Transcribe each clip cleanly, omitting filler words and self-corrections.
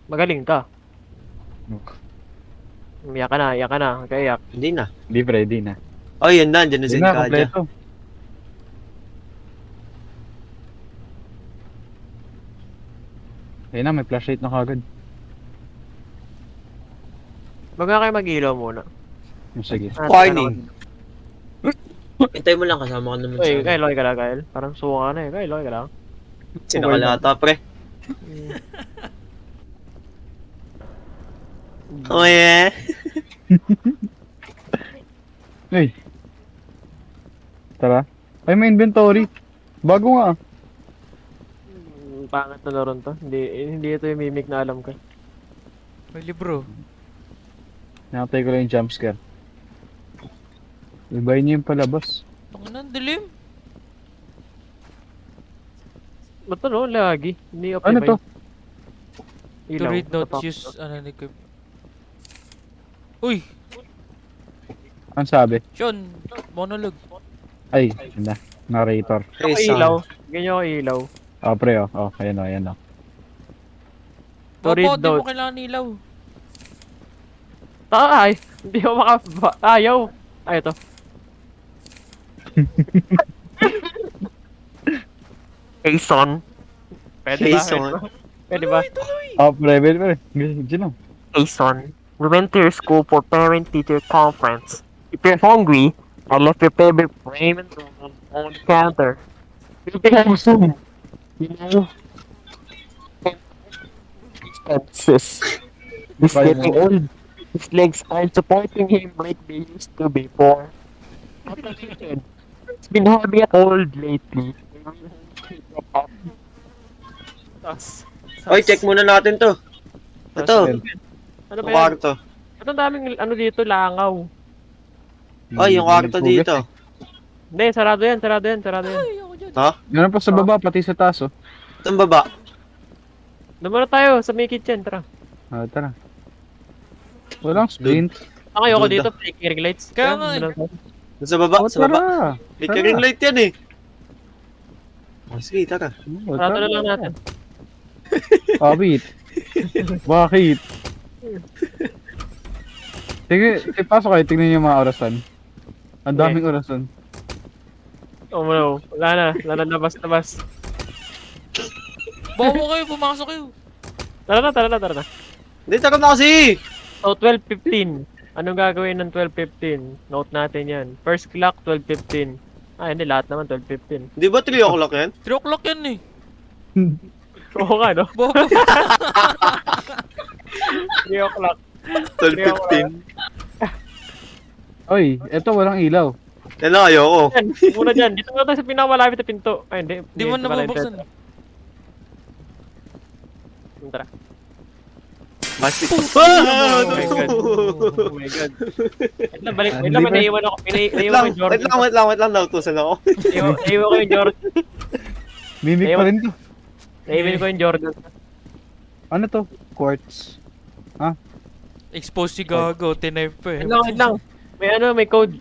Magaling ka. Iyak ka na, iyak ka na. Kaya iyak. Hindi na. Hindi pre, di na. Oh, yun na. Andyan na Di si na, Kaja. kompleto. Ayun na, may flashlight na kagad. Wag nga kayo mag-ilaw muna. Sige. Warning. Hintay mo lang, kasama ka naman Uy, sa... Kyle, okay ka lang, Kyle. Parang suka ka na eh. Kyle, okay ka lang. Sinakalata, pre. Mm. Oh, yeah. Hey. Tara. Ay, may inventory. Bago nga. Pangat na laro to. Hindi ito yung mimic na alam ko. May libro. Nakatay ko lang yung jumpscare. Ibay niyo yung palabas. Ang dilim. Ba't ano? Lagi. Hindi Ano to? To Ilaw. read notes, Tatak. use equip. Uy! Ang sabi? Sean! Monologue. Ay, yun na. Narrator. Ako ilaw. Ganyan ako ilaw. Oh, pre, oh. Oh, ayan, oh, ayan, oh. To read Bobo, di mo notes. kailangan ilaw. Ay! Hindi ako ayaw! Ay, ito. Hey, son. Pwede Hey, ba? son. Pwede ba? Oh, pre, pre. Diyan, oh. Hey son, we went to your school for parent-teacher conference. If you're hungry, I left your favorite ramen noodles on the counter. You'll be home soon. You know? Expenses. He's Bye, getting old. His legs aren't supporting him like they used to before. He's been having a cold lately. Tas. Oy, check muna natin to. Ito. Ano ba Yung yan? kwarto. Ito ang daming ano dito, langaw. Oy, yung kwarto dito. Hindi, sarado yan, sarado yan, sarado yan. Ay, ako dyan. Ha? Ganun pa sa baba, pati sa taas, oh. Itong baba. Doon muna tayo sa may kitchen, tara. Ah, tara. Walang sprint. Ako ayoko Duda. dito, flickering lights. Kaya nga doon eh. lang tayo. Sa baba, Oh, sa baba. tara. Flickering light yan eh. Oh, sige, tara. Oh, Sarado na tara. lang natin. Bakit? Bakit? Sige, pasok kayo. Tignan niyo yung mga orasan. Ang daming orasan. Oh no, wala na. Wala na, labas. Bobo kayo, pumasok kayo. Tara na, tara na, tara na. Hindi, tara na kasi! So, 12:15. Anong gagawin ng 12:15? Note natin yan. First clock, 12:15. Ah, hindi. Lahat naman, 12:15. Di ba 3 o'clock yan? 3 o'clock yan eh. Oo nga, no? Bobo. 3 o'clock. 12:15. Oy, eto walang ilaw. Yan lang, ayoko. Yan, muna dyan. Dito muna tayo sa pinakamalapit na pinto. Ay, hindi. Di mo Hindi pala nabubuksan. yung tara. Plastic. Oh my God. Oh my God. Wait lang, balik. Wait lang, may naiwan ako. Wait Naiwan lang, ko yung Jordan. wait lang. Nautusan ako. Naiwan ko yung Jordan. Mimic pa rin to. Naiwan ko yung Jordan. Ano to? Quartz. Expose si Gago, tinipe pa eh. Wait lang. May ano, may code.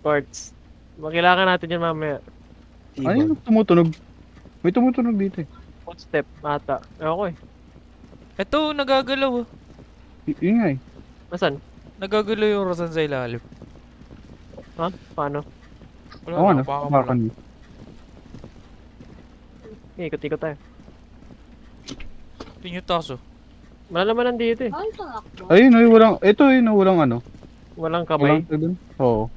Quartz. Makailangan natin yan mamaya. Ano yung tumutunog? May tumutunog dito eh. Footstep, ata. Ewan ko eh. Ito, nagagalaw ah. Yun nga eh. Nasaan? Nagagalaw yung rosan sa ilalim. Ha? Paano? Wala Oo, ano? na, baka Makan. Ikot-ikot tayo. Tingin yung taso. Wala naman nandito eh. Ayun, ay, walang, ito yun, walang ano. Walang kamay. Walang dun. Oo.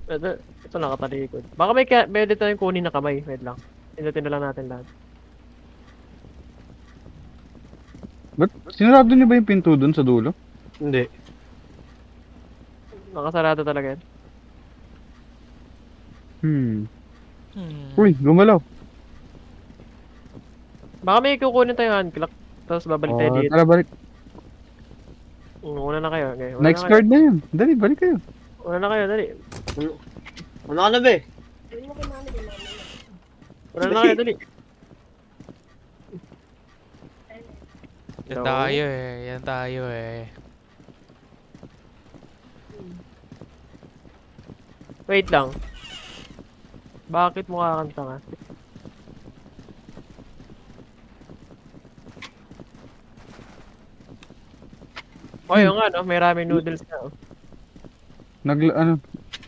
Ito nakatalikod. Baka may dito tayong kunin na kamay. Wait lang. Pinutin na lang natin lahat. Ba't sinarado niyo ba yung pinto dun sa dulo? Hindi. Nakasarado talaga yan. Uy, gumalaw. Baka may kukunin tayong hand clock. Tapos babalik tayo dito. Tara, balik. Una na kayo. Okay. Una Next na kayo. card na yun. Dali, balik kayo. Una na kayo, dali. Ano ka na ba eh? Una na kayo, dali. Yan tayo eh, yan tayo eh. Wait lang. Bakit mukha kang tanga? Oh, yung ano, may ramen noodles na. Oh. Ano,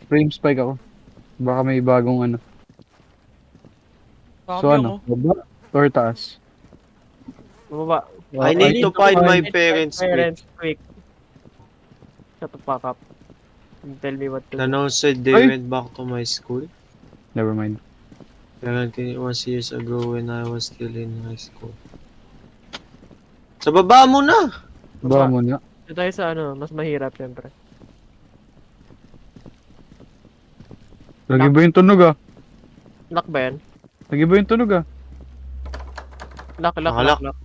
frame spike ako. Baka may bagong ano. So Sabi ano, mo. baba or taas? Bumaba. I need to find my parents quick. Parents quick. Shut the fuck up. Tell me what to do. Nano said they Ay! went back to my school. Never mind. Apparently it was years ago when I was still in high school. Sa baba mo na! Baba muna. Ito tayo sa ano, mas mahirap syempre. Lagi ba yung tunog ah? Lock ba yan? Lagi ba yung tunog ah? Lock, Nakalock. lock.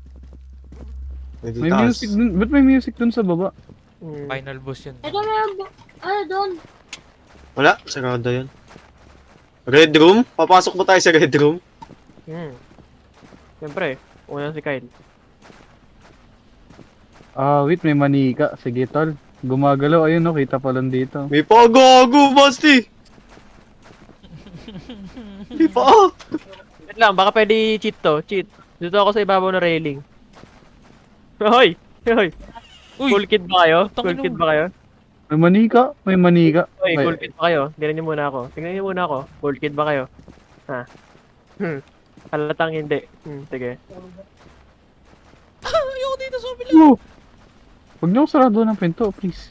Pwede May taas. music dun. Ba't may music dun sa baba? Hmm. Final boss yun. Ito meron ano doon? Wala, sarado yun. Red room? Papasok ba tayo sa red room? Syempre, una si Kyle. Ah, wait, may manika. Sige, tol. Gumagalaw. Ayun, no, kita pa lang dito. May pagago, Basti! May pa! Wait lang, baka pwede cheat to. Cheat. Dito ako sa ibabaw na railing. Hoy! Hoy! Uy! Cool kid ba kayo? Tangin Cool mo. kid ba kayo? May manika. May manika. Hoy, May- cool kid ba kayo? Tingnan niyo muna ako. Tingnan niyo muna ako. Cool kid ba kayo? Ha? Halatang hindi. Sige. Ayoko dito sa kabila. Oh! Huwag niyo akong sarado ng pinto, please.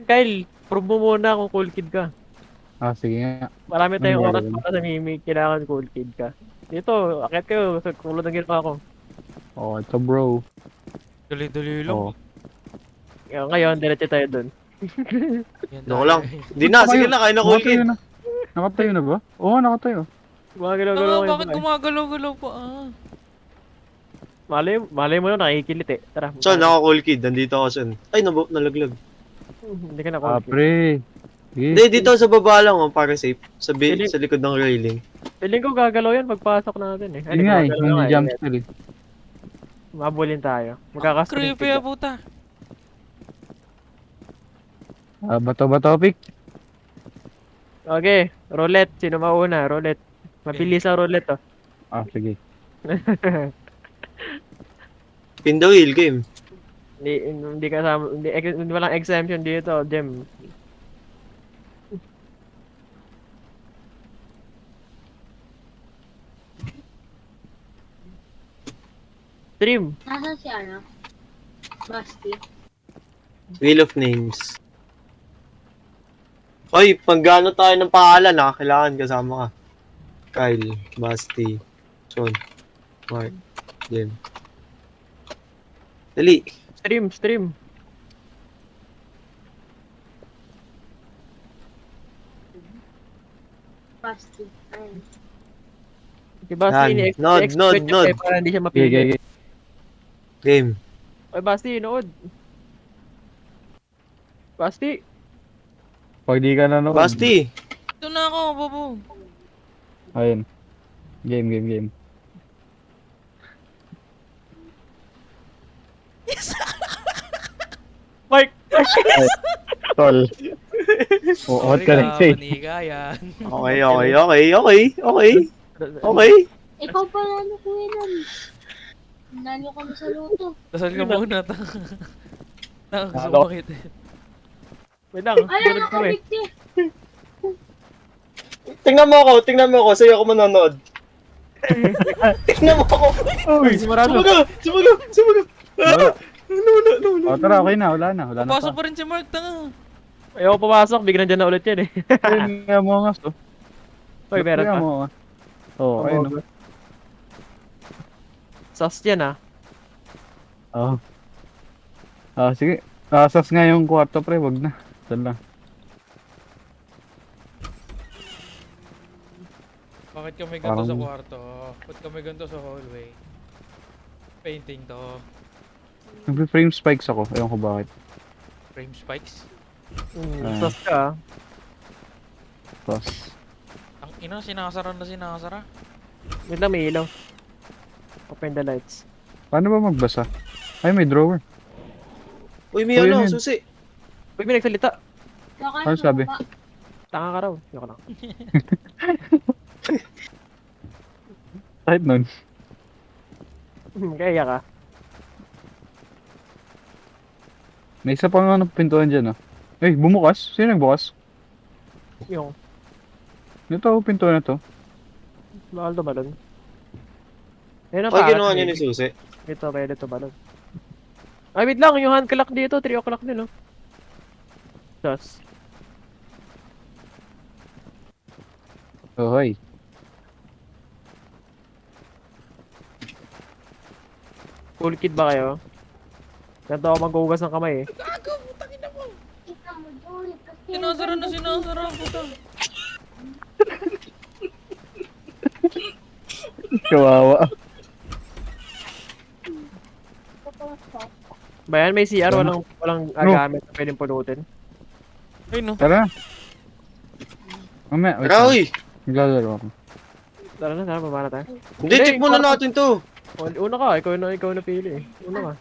Kyle, prove mo muna kung cool kid ka. Ah, sige nga. Marami tayong Ano oras gagawin? para sa mimik. Kailangan cool kid ka. Dito, akit kayo. Sa kulod ng ginawa ko. Oh, ito bro. Dali-dali lang. Oh. Ngayon, diretso tayo dun. Yan Doko tayo. lang. Di na, sige na, kayo na cool kid. Nakatayo na. Nakatayo na ba? Oo, nakatayo. Gumagalaw-galaw kayo. Bakit gumagalaw-galaw pa ah? Malay mo na, nakikilit eh. Tara. Son, ako cool kid. Nandito ako, son. Ay, nalaglag. Hindi ka na Ah, cool kid. pre. Sige. Hindi, dito sa baba lang, oh, para safe. Pwede- Sa likod ng railing. Feeling ko gagalaw yan pagpasok natin eh. Yun nga eh, gumagalaw hindi nga jump eh. scare eh. Mabulin tayo. Creepy Magkakascreen ah puta. Ah, bato-bato pick. Okay, roulette. Sino mauna? Roulette. Mabilis ang roulette oh. Ah, sige. Pin the wheel game. Hindi kasama, hindi walang exemption dito, Jem. Stream. Nasaan si ano? Basti. Wheel of Names. Oy, pagano tayo ng pangalan ha, kailangan kasama ka. Kyle, Basti, Sean, Mark, Jem. Dali. Stream. Basti. Ayun. Diba Yan. Nod. para hindi siya Okay, mapili. okay, okay. Game. Oy, Basti, nood. Basti. Pag di ka nanood. Basti. Ito na ako, bobo. Ayun. Game. Mike! Tol. Oh, what Sorry can I say? Maniga yan. Okay. Ikaw pala ano kuya nun. Nalo ka na sa luto. Dasal ka muna. Nalo. Sumakit eh. Wait lang, Ay, sunod kami. nakabigti. Tingnan mo ako, sa'yo ako manonood. Tingnan mo ako. Uy, sigurado. Sumaga. Wala. No. Oh, tara, okay na. Wala na Pasok pa. pa rin si Mark, tanga. Ayaw pumasok, bigyan dyan na ulit yan eh. Ayun nga mo nga. Uy, meron pa. Oo, ayun. oh. Sus yan ah. Oo. Ah, sige. Sas nga yung kwarto, pre. Wag na. Saan lang. Bakit kami ganito sa Parang- kwarto? Ba't kami ganito sa hallway? Painting to. Nagpe-frame spikes ako. Ewan ko bakit. Frame spikes. Ah. Sus ka ah. Tapos, Ang ina, sinasara. Wait lang, may ilaw. Open the lights. paano ba magbasa? Ay, may drawer. Uy, may Uy, ano, yun. susi. Uy, may nagsalita. Baka Ano sabi? Tanga ka raw. Yoko lang. Kahit nun. Kaya ka. May isa pang ano, pintuan dyan ah. Eh, bumukas? Sino nagbukas? Yung, Ito, pintuan na to. bawal to balon. Ayun ang Ay, pangat. ginawa niya ni Susi. Ito, pwede to balon. Ay, wait lang, yung hand clock dito, 3 o'clock din, oh. Sus. Oh, hi. Cool kid ba kayo? Ganito ako maghuhugas ng kamay eh. Kita mo, Julie, kasi... Sinasara, puta. Kawawa. Bayan, may CR, walang gamit na pwedeng pulutin. Ay, no. Tara. Mamaya, wait Tara, lang. uy! Naglalaro ako. Tara, baba na tayo. Hindi, Hindi, check muna natin to. Una ka, ikaw na pili eh. Una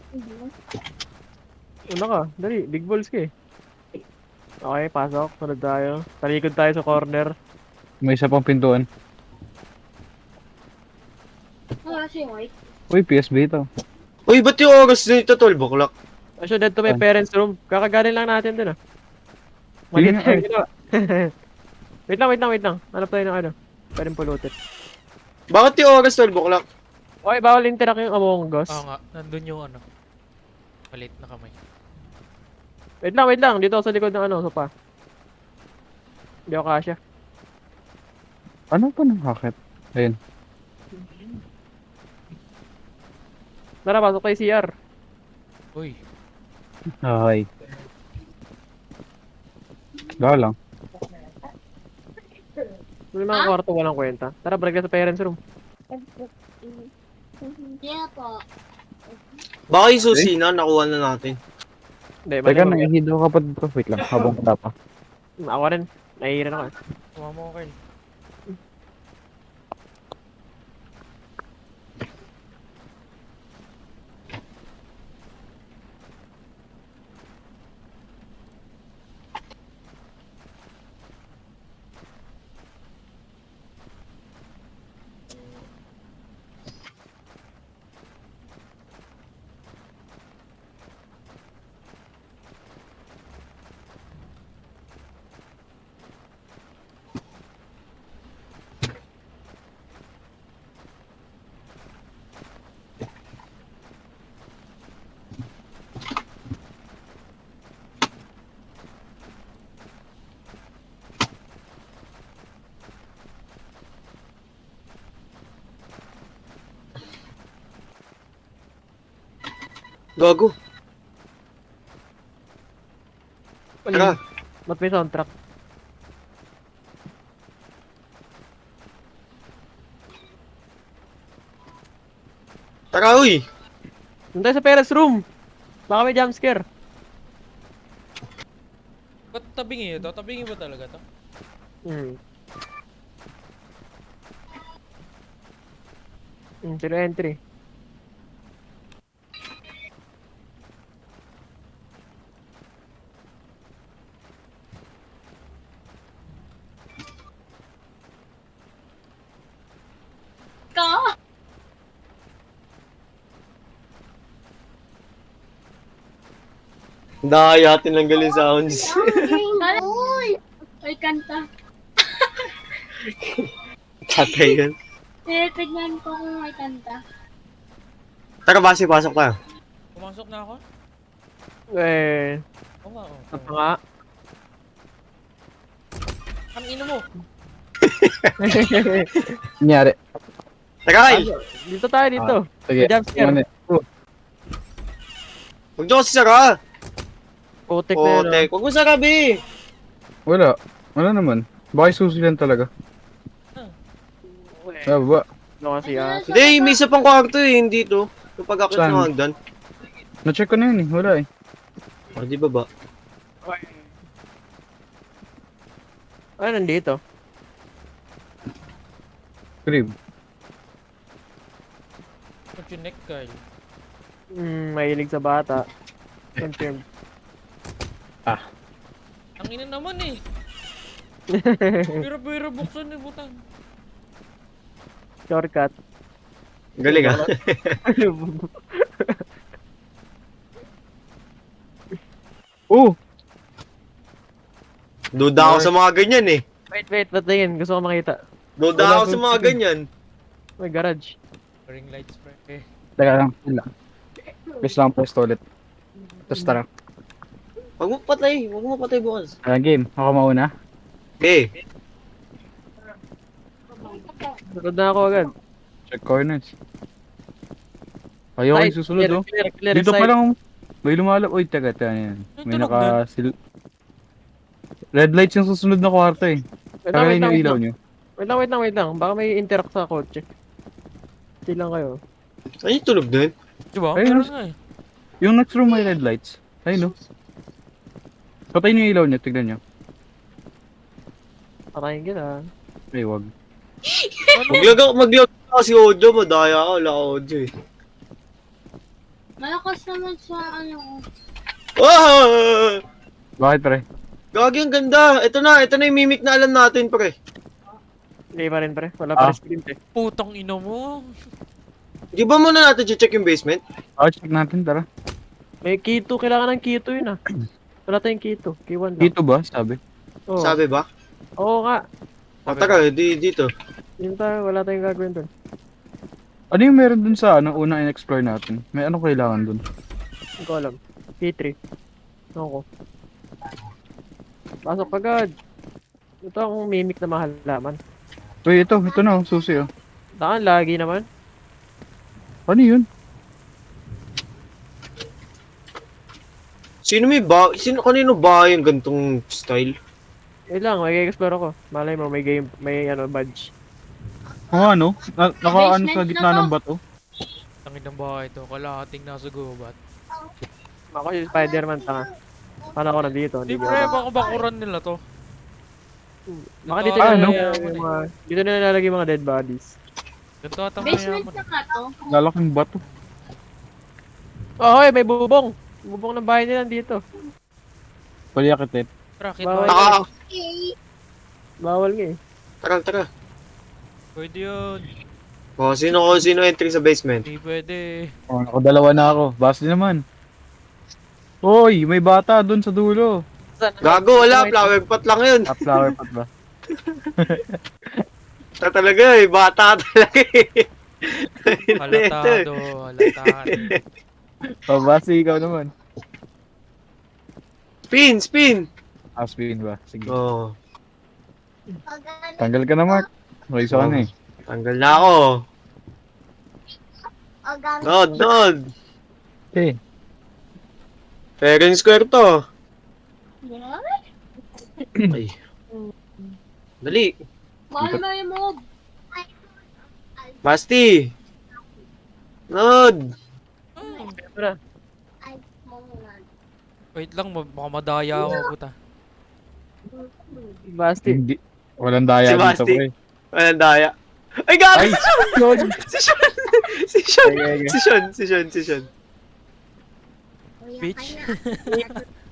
ka, dali, big balls ka eh. Okay, pasok, sunod tayo. Talikod tayo sa corner. May isa pang pintuan. Wala siya, white. Uy, PSB ito. Uy, ba't yung oras nito 12 o'clock? Asyo, dito may Saan? parents room. Kakaganin lang natin dun ah. Sige Maliit nga, tayo ginawa. wait lang. Hanap tayo ng ano. Pwedeng pulutin. Bakit yung oras 12 o'clock? Okay, bawal interact yung Among Us. Oo nga, nandun yung ano. Malit na kamay. Wait lang. Dito ako sa likod ng ano, sopa. Hindi ako kasya. Ano pa ng hacket? Ayun. Tara, pasok tayo CR. Uy, Hi. Dahil lang. May mga kwarto walang kwenta. Tara, break na sa parents room. Hindi na po. Baka yung susi na, nakuha na natin. Hindi, Teka, mali. nangihido ka pa dito. Wait lang, habang wala pa. Ako rin. Nahihiran ako. sumama ko, Carl. Gago. Tara. Ba't may soundtrack? Tara, uy! Doon tayo sa parents room. Baka may jumpscare. Ba't tabingin ito? Tabingin ba talaga to? Zero entry. Ka! Nakayatin lang galing sounds. Uy! Ay, kanta. Tatay yun. Tignan ko kung may kanta. Tara, base, pasok tayo. Pumasok na ako? Eh, Oo nga, oo. ano nga? Ang ino mo! Nangyari. Tara, Kyle! Dito tayo, dito. Sige. May jumpscare. Ano? Huwag niyo kasi sara! Putik na yun. Putek, huwag mo sara, be! Wala. Wala naman. Baka susi lang talaga. Ah, baba. Ano kasi ah. Hindi, may isa pang kwarto eh, hindi to. Yung pag-akit Saan? ng hagdan. Na-check ko na yun eh. Wala eh. Ah, di ba ba? Ano nandito? Crib. What's your neck, Carl? Mahilig sa bata. Confirmed. Ang ina naman eh! Pero buksan eh, butang. Shortcut. Galing ah. Oh! Duda ako sa mga ganyan eh. Wait, patingin. Gusto ko makita. Duda Wala ako po sa mga sige. ganyan. May garage. Ring lights, pre. Teka lang. Wala. Please lang post ulit. Tapos tara. Huwag mo patay bukas. Game. Ako mauna. Okay. Sunod na ako agad. Check corners. Ayaw Side, yung susunod oh. Clear, Dito side. pa lang. May lumalap. Uy, teka. Yan. May tunog naka... Red lights yung susunod na kwarto eh. Kagaling yung ilaw nyo. Wait lang. Baka may interact sa kotse. Hindi lang kayo. Ay, tunog din. Diba? Ayun, Meron nga eh. Yung next room may red lights. Ayun no. Patayin yung ilaw nyo. Tignan nyo. Patayin kita. Ay, wag. Maglag ako si Ojo. Madaya ako. Wala ako Ojo eh. Malakas naman sa ano. Ah! Bakit pre? Gagi, ang ganda. Ito na yung mimic na alam natin, pre. Hindi pa rin pre. Wala pa rin sprint eh. Putang ina mo. Di ba muna natin check yung basement? Check natin, tara. May key 2. Kailangan ng key 2 yun ah. Wala tayong key 2. Key 1 lang. Dito ba? Sabi. Oo. Sabi ba? Oo nga. Tara, dito. Yun tayo. Wala tayong gagawin dun. Ano yung meron dun sa unang in-explore natin? May ano kailangan dun? Hindi ko alam. Key 3. Ako. Pasok agad. Ito ang mimic na mahalaman. Uy, ito na, susi oh. Daan, lagi naman. Ano yun? Kanino ba yung gantong style? Wait lang, may explore ako. Malay mo, may game, may badge. Ano? Naka-ano sa Basement gitna na to. ng bato? Tangin ng bahay to. Kalahating nasa gubat. Ako si Spider-Man, tanga. Paano ako nandito? Di Hindi ko pre, alam. baka bakuran nila to. Baka dito Ganito na ano? dito na nilalagay yung mga dead bodies. Ganito atang Basement mayaman. na nga to. Lalaking bato. Oh, hoy, may bubong. Bubong ng bahay nila dito. Paliakitit. Rakit Bawal. ba? Okay. Bawal nga eh. Tara. Pwede yun. Sino entry sa basement? Hindi pwede. Oh, nakadalawa na ako. Basti naman. Hoy, may bata dun sa dulo. Gago, wala. Flower pot lang yun. Flower pot ba? Talaga eh. Bata talaga eh. Halatado. Oh, basti ikaw naman. Spin! Aspin ba? Sige. Oo. Tanggal ka na, Mark. Okay, so ano eh. Tanggal na ako. Nod. Okay. Fair and square to. Ay. Dali. Mahal mo yung move. Basti. Nod. Ito na. Wait lang, baka madaya ako, puta. Basti. Hindi. Walang daya Si dito, Basti. pre. Walang daya. Ay, gago! Ay, yun. Si Sean! Okay. Si Sean. Bitch.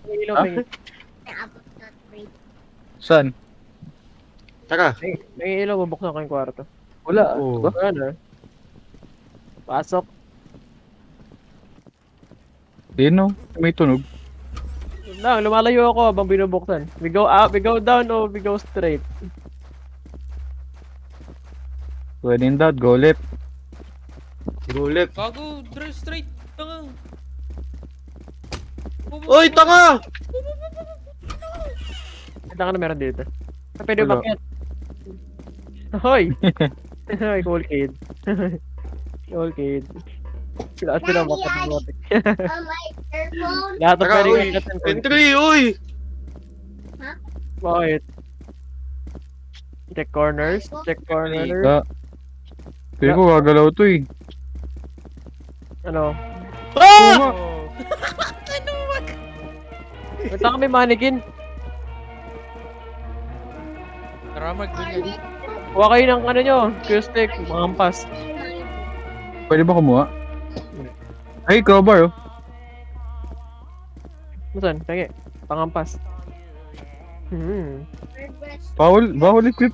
May ilaw, Ah? may Saan? Tara. ilaw, bubuksan ko yung kwarto. Wala. Oo. Ba? Ano? Pasok. Yun no. May tunog. Yun lang, lumalayo ako habang binubuksan. We go up, we go down, or we go straight. When in doubt, go left. Go left. Gago, drive straight. Tanga. Oy, tanga! Ito ka na meron dito. Pwede Wala. bakit? Hoy! Hoy, cool kid. Cool kid. Sila bakit ng motek. Lahat ng Tara, pwede uy. kagat ng cool kid. Entry, uy! Bakit? Check corners. Ah. Pero ko gagalaw to eh. Ano? Ah! Oh. Ba't ka may mannequin? Tara, magbili. Huwag kayo ng ano nyo, Q-stick, makampas. Pwede ba kumuha? Ay, crowbar oh. Saan? Tangi. Pangampas. Bawal equip.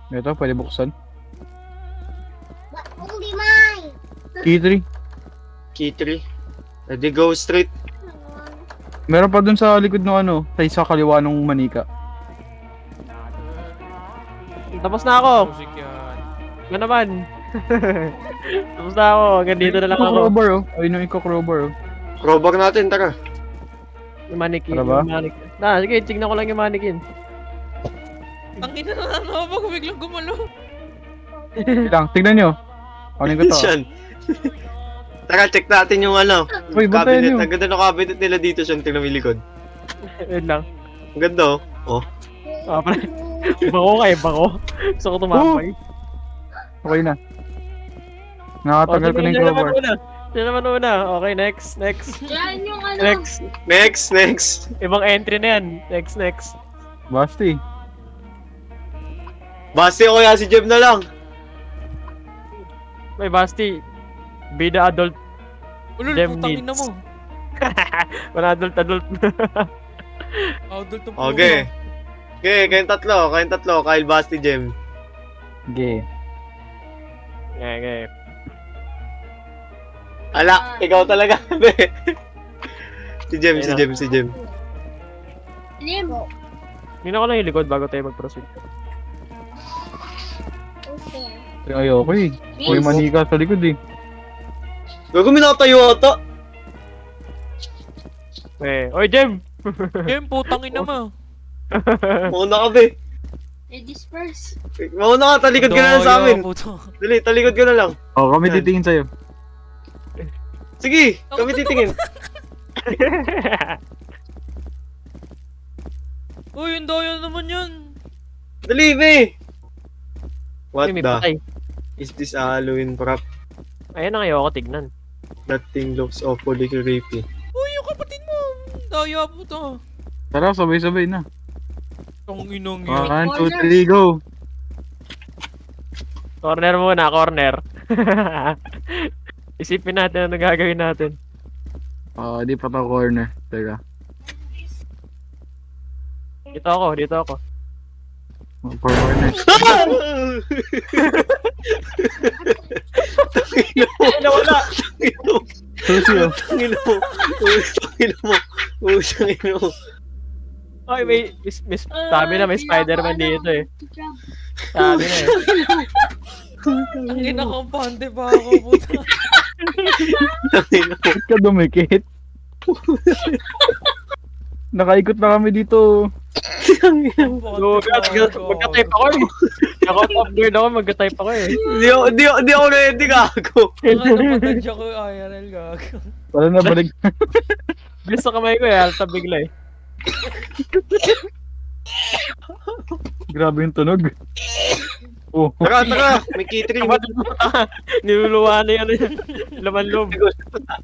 Ito, pwede buksan. Only mine. Key 3. Key 3. Ready, go straight. Meron pa dun sa likod ng ano, sa kaliwa ng manika. Tapos na ako. Music yan. Ano naman? Tapos na ako. Hanggang dito na lang ako. Crowbar oh. Ayun yung iko-crowbar oh. Crowbar natin, tara. Yung mannequin. Para ba? Yung mannequin. Sige, tignan ko lang yung mannequin. Ang ina na ano pag biglang gumalo. Lang, tignan nyo. Kunin ko to. Siyan. Tara, check natin yung ano. Uy, bantayan Cabinet. nyo. Ang ganda ng cabinet nila dito, Siyan. Tingnan mo yung likod. Wait lang. Ang ganda, oh. Pre. Bako kayo, bako. Gusto ko tumapay. Okay na. Nakatagal ko na yung crowbar. Sino naman una? Okay, next. Yan yung ano. Next. Ibang entry na yan. Next. Basti. Basti ako kaya si Jem na lang. May Basti. Be the adult. Ulul, Dem putang ina needs. mo. Wala adult. Adult to po. Okay. Kayong tatlo. Kyle, Basti, Jem. Okay. Okay. Ala, ikaw talaga. si Jem. Lim. Tingnan ko lang yung likod bago tayo mag-proceed. Okay. Ayoko eh. May manika sa likod eh. Gago, minatayo ata. Oy, Jem! Game, putang ina mo. Mauna ka, be. Disperse. Mauna ka, talikod ka na lang sa amin. Dali, talikod ka na lang. Oh, kami Yan. titingin sa'yo. Sige, kami titingin. Uy, yung doyo naman yun. Dali, be. What May the? patay. Is this a Halloween prop? Ayun ang ayoko tignan. That thing looks awfully creepy. Uy, yung kapatid mo. Daya po to. Tara, sabay-sabay na. Tong inong yun. 1, 2, 3, go! Corner muna, corner. Isipin natin ano gagawin natin. Di pa to corner. Teka. Dito ako. For corners. Nawala! Susi oh. Tangina mo. Ay, sabi na may Spider-Man dito eh. Sabi na eh. Ang ina kampante pa ako, puta. Tangina mo. Ba't ka dumikit? Nakaikot na kami dito. Magka-type ako eh. Naka-off guard ako, magka-type ako eh. Di ako ready, gago. Nakatapatadya ko yung IRL, gago. Wala na balik. Bilis sa kamay ko eh, alta bigla eh. Grabe yung tunog. Oh. Tara, may kitring. Niluluwa na yan eh. Laman loob.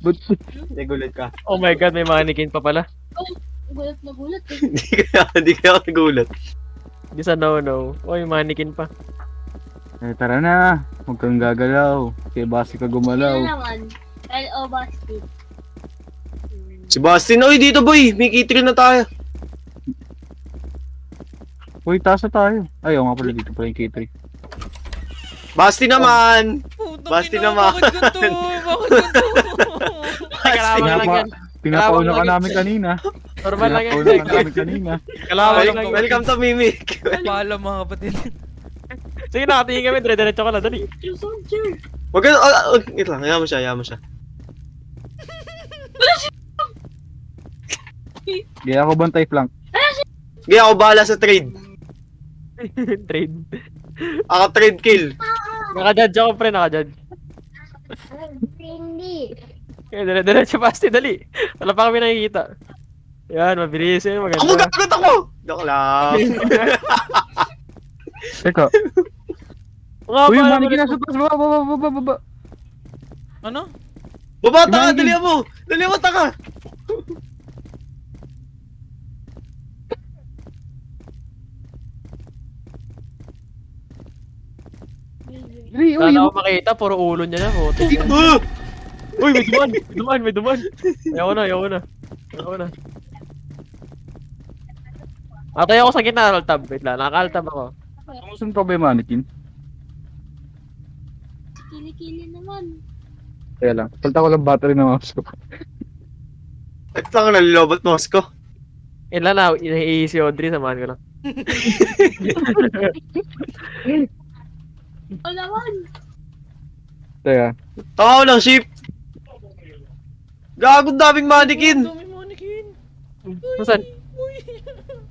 But, Nagulat ka. Oh my god, may mannequin pa pala. Gulat na gulat eh. Di kaya ako nagulat. Di sa no. Oh, may mannequin pa. tara na. Huwag kang gagalaw. Kaya basi ka Sino gumalaw. naman? L.O. Basti. Si Basti na, dito boy. May kitring na tayo. Uy, tasa tayo. Ayaw nga pala dito pala yung K3. Basti naman. Putang Basti ina, naman. bakit ganito? Bakit ganito? Kalaban lang yan. Pinapauna ka Kalaban lang namin kanina. Normal lang yan. Pinapauna ka namin kanina. Kalaban lang yan. Welcome to Mimic. Paalam mga kapatid. Sige, nakatingin kami. Dire-diretso ka na. Dali. Yung soldier. Wag ka, wait lang, hayaan mo siya. Gaya ako bantay flank. Gaya ako bahala sa trade. Trade. Ako trade kill. Naka-judge ako, pre. Naka-judge. Hindi. Okay, dire-diretso Basti. Dali. Wala pa kami nakikita. Yan, mabilis yun. Ako Maganda. gagot ako! Joke lang. Teka. Nga Uy, ba, yung mannequin nasa taas. Baba. Ano? Baba, taka! Imagine. Dali mo, taka! Uy, Sana ako makita, puro ulo niya na. Puti. Uy, may duman. Ayoko na. Atay ako sa gitna, alt-tab. Wait lang, naka-alt-tab ako. Saan pa ba yung mannequin? Kili-kili naman. Kaya lang. Palta ko lang battery ng mouse ko. Ito lang nalilobot mouse ko. Ilan na, si Audrey, samahan ko lang. Wala naman. Teka. Tao lang, ship. Gagong daming mannequin. Dami mannequin. Saan?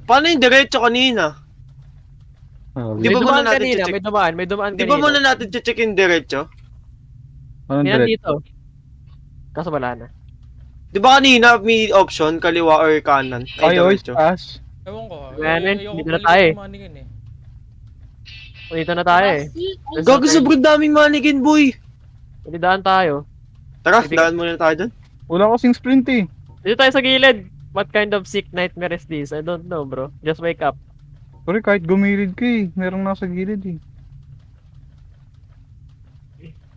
Paano yung diretso kanina? Oh, Di May ba muna dumaan natin kanina, check? may dumaan Di kanina. ba muna natin check yung diretso? Anong Yan direct? dito. Kaso wala na. Di ba kanina may option, kaliwa or kanan? Ay, Ay, oy, diretso. taas. Ewan ko. Ganun, Ayoko dito na balikan tayo ng mannequin eh. Dito na tayo eh. Plastic. Ay, Gago sorry. sobrang daming mannequin, boy. Hindi daan tayo. Tara, Ibig- daan muna tayo dun. Wala kasing sprint eh. Dito tayo sa gilid. What kind of sick nightmare is this? I don't know, bro. Just wake up. Pero kahit gumilid ka eh. Merong nasa gilid eh.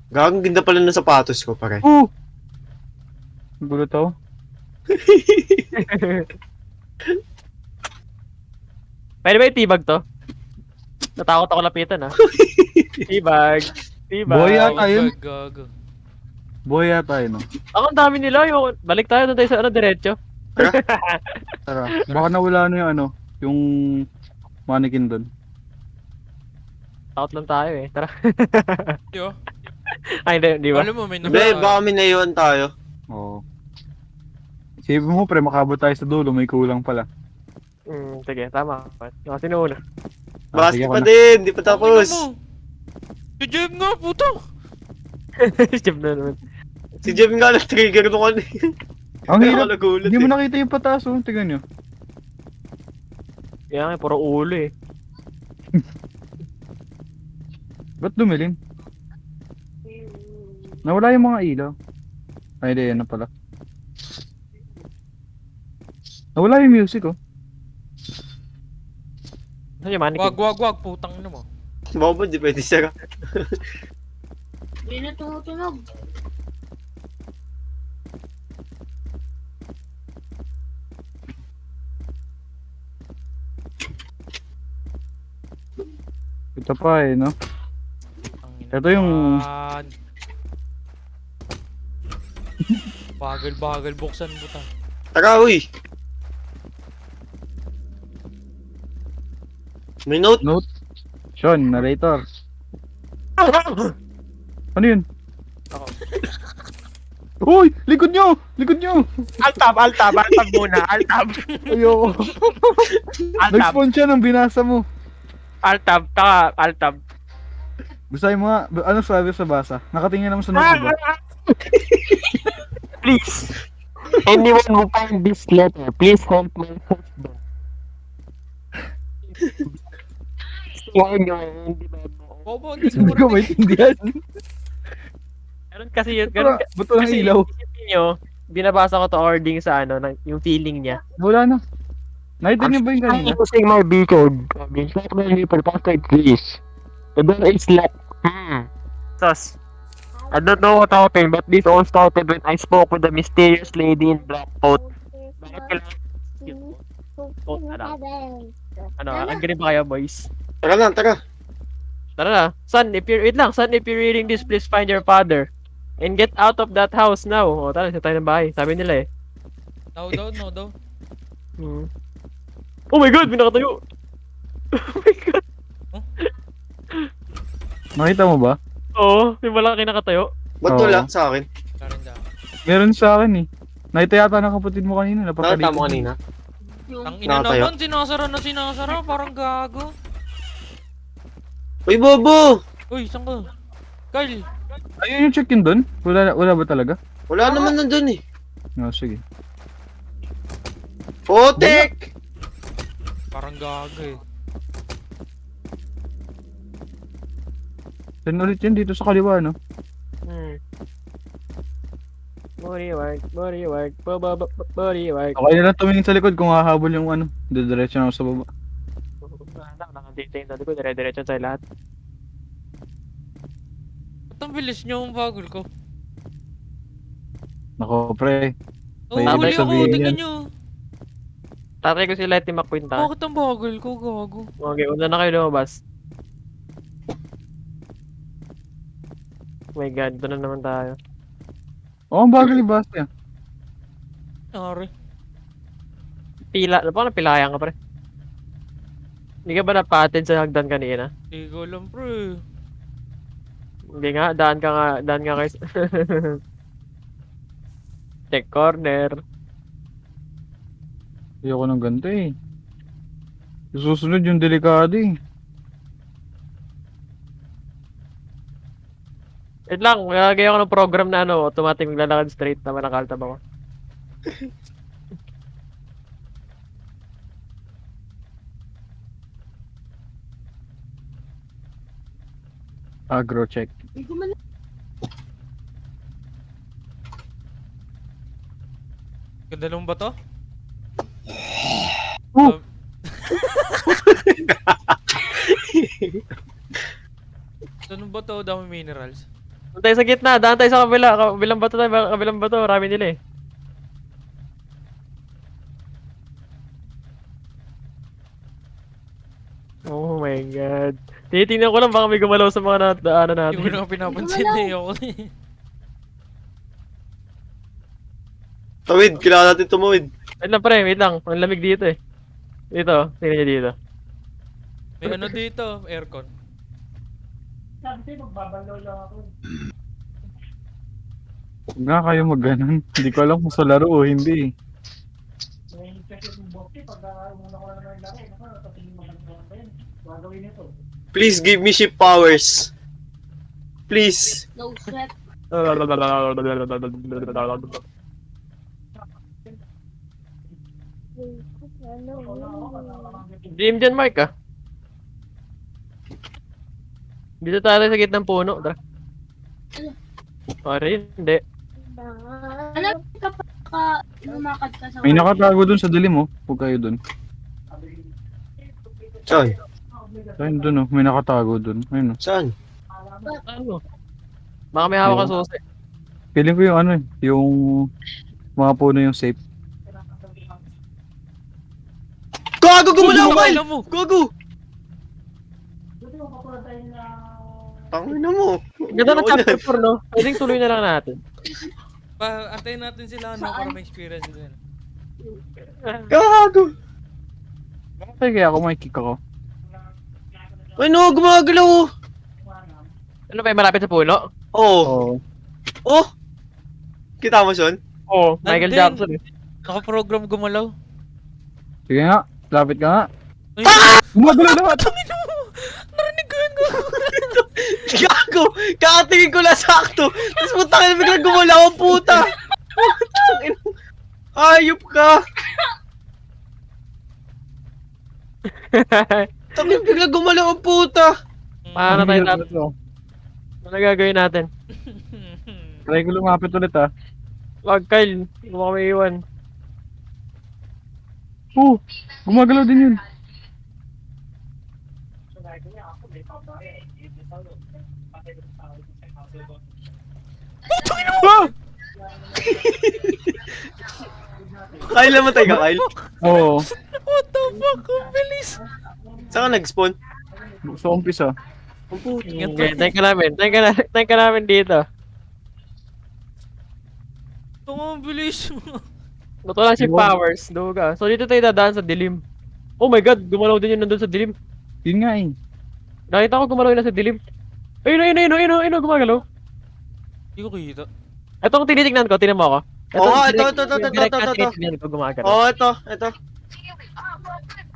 Gagong ganda pala ng sapatos ko, pare. Gulat ako. Pwede ba itibag to? Natakot ako lapitan ah. Tibag. Tibag. Boy, yata yun. Gago. Buhay yata yun. No? Ako ang dami nila. Yung, balik tayo doon tayo sa diretso. Tara. Baka nawala na yung ano. Yung mannequin doon. Takot lang tayo eh. Tara. Yo. Ay, hindi ba? Alam mo, may Hindi, baka may naiwan tayo. Oo. Isipin mo pre, makabot tayo sa dulo. May kulang pala. Sige, tama. Kasi sinuuna. Basta Sige ko pa na. din, di pa tapos. Si Jem nga, puto. Step na naman. Si Jem nga na-trigger nung ano. Ang Kaya ako hirap. nagulat Hindi mo eh. nakita yung pataas oh. Tingnan nyo. Kaya nga, puro ulo eh. Ba't dumilim? Nawala yung mga ilaw. Ay, di, yan na pala. Nawala yung music oh. Saan yung mannequin? Wag, putang ina mo. Bobo, di pwede sira. Hindi na tumutunog. Ito pa eh, no? Ang ina Ito yung- naman. Bagal, buksan buta. Tara, uy. May note. Note. Sean, narrator. Ano yun? Ako. Uy! Likod nyo! Likod nyo! Altab muna. Altab. Ayoko. Altab. Nag-spawn siya nang binasa mo. Altab. Basahin mo nga. Ano sabi sa basa? Nakatingin naman sa note, diba? Please, anyone who find this letter, please help my husband. Warn your hindi ba Bobo, hindi Hindi ko maintindihan. Ganun kasi yun. Ganun Ba't walang kasi ilaw? isipin nyo, binabasa ko to ording sa ano, yung feeling niya. Wala na. Nakita niyo ba yung I'm kanina? using my beacon. Check my report after this. The door is locked. Sus. I don't know what happened, but this all started when I spoke with the mysterious lady in black coat. Bakit kailangan coat na lang? Ano, agree ba kayo, boys? Tara na, tara. Tara na. Son, if you're reading this, please find your father. And get out of that house now. O, tara, sa tayo ng bahay. Sabi nila eh. No daw. Oh my god, binakatayo. Oh my god. Nakita mo ba? Oo, may malaki nakatayo. Ba't Oo. wala sa akin? Karin daw. Meron sa akin eh. Nakita yata ng kapatid mo kanina. Nakita mo kanina? Ang ina Nakatayo. naman, sinasara, parang gago. Uy, Bobo! Uy, saan ka? Kyle! Ayun yung check-in doon? Wala ba talaga? Wala naman nandun eh. No, sige. Potek! Parang gago eh. Saan ulit yun? Dito sa kaliwa, no? Body work, body work. Okay na lang tumingin sa likod kung hahabol yung ano. Didiretso na ako sa baba. Nakandito yung sabi ko, dire-diretso tayo lahat. Ba't ang bilis niyo ang bagol ko? Nako, pre. Oh, May huli ibig ako, sabihin tingnan yan. nyo. Tatry ko si Letty McQueen ta. Bakit ang bagol ko, gago? Okay, una na kayo lumabas. Oh my god, doon na naman tayo. Oo, ang bagal ni Basti ah. Ari. Paano pilayan ka, pre? Hindi ka ba napatid sa hagdan kanina? Di ko alam, pre. Hindi nga, daan ka kay... Check corner. Ayoko ng ganito eh. Yung susunod yung delikado eh. Wait lang, magagay ako ng program na ano, automatic maglalakad straight naman nakakaltab ako. Agro check. Hindi ko man Ganda nung ba to? Oh! Ganun ba to? Dami minerals. Daan tayo sa gitna, daan tayo sa kabilang bato tayo, kabilang bato, marami nila eh. Oh my god. Tinitingnan ko lang baka may gumalaw sa mga daanan Hindi ko natin. na pinapansin na ako. Tawid, kailangan natin tumawid. Wait lang pre, wait lang. Ang lamig dito eh. Dito, tingnan niyo dito. May ano dito? Aircon. Huwag nga kayo mag-ganon. Hindi ko alam kung sa laro o hindi eh. Please give me ship powers. Please. no sweat. Dream dyan, Mark ah. Dito tayo sa gitnang puno, tara. Pare, hindi. Ano kapag lumakad ka sa May nakatago dun sa dilim oh. Huwag kayo dun. Saan? Ayun dun oh. May nakatago dun. Ayun oh. Saan? Ano? Baka may hawak ka susi. Feeling ko yung ano eh. Yung mga puno yung safe. Gago, gumalaw, Ano Kyle! alam mo? Gago! Tangina mo. Ganda ng chapter 4, no? Pwedeng tuloy na lang natin. Antayin natin sila ano para may experience din. Gago! Sige, ako may kick ako. Ay no, gumagalaw oh. Ano ba yung malapit sa puno? Oh. Oo. Oh! Kita mo, Sean? Oo, Michael Nandun. Jackson eh. Naka-program gumalaw. Sige nga. Lapit ka nga. Ay, Gumagalaw lahat! narinig ko yun. Gago! Kakatingin ko lang sakto. Tapos puta ka na biglang gumalaw ang puta. Putang ina. Ayop ka. Tangin biglang gumalaw ang puta. Paano tayo natin? Ito. Ano gagawin natin? Try ko lumapit ulit ah. Wag, Kyle. Hindi mo kami iwan. Oh! Gumagalaw din yun. Ah! Kyle, namatay ka, Kyle? Oo. What the fuck? Ang bilis. Saan ka nag-spawn? Sa umpisa. Ang puta. Okay, thank ka namin. Thank ka namin dito. Ang bilis. Luto lang si Powers. Duga. So dito tayo dadaan sa dilim. Oh my god, gumalaw din yun nandun sa dilim. Yun nga eh. Nakita ko gumalaw yun sa dilim. Ayun, gumagalaw. Hindi ko kita. Ito ang tinitignan ko, tinan mo ako. Oo, ang ito, direct- ito, ito, yung ito, direct ito, na ito. tinitignan ko gumagalaw. Oh, ito.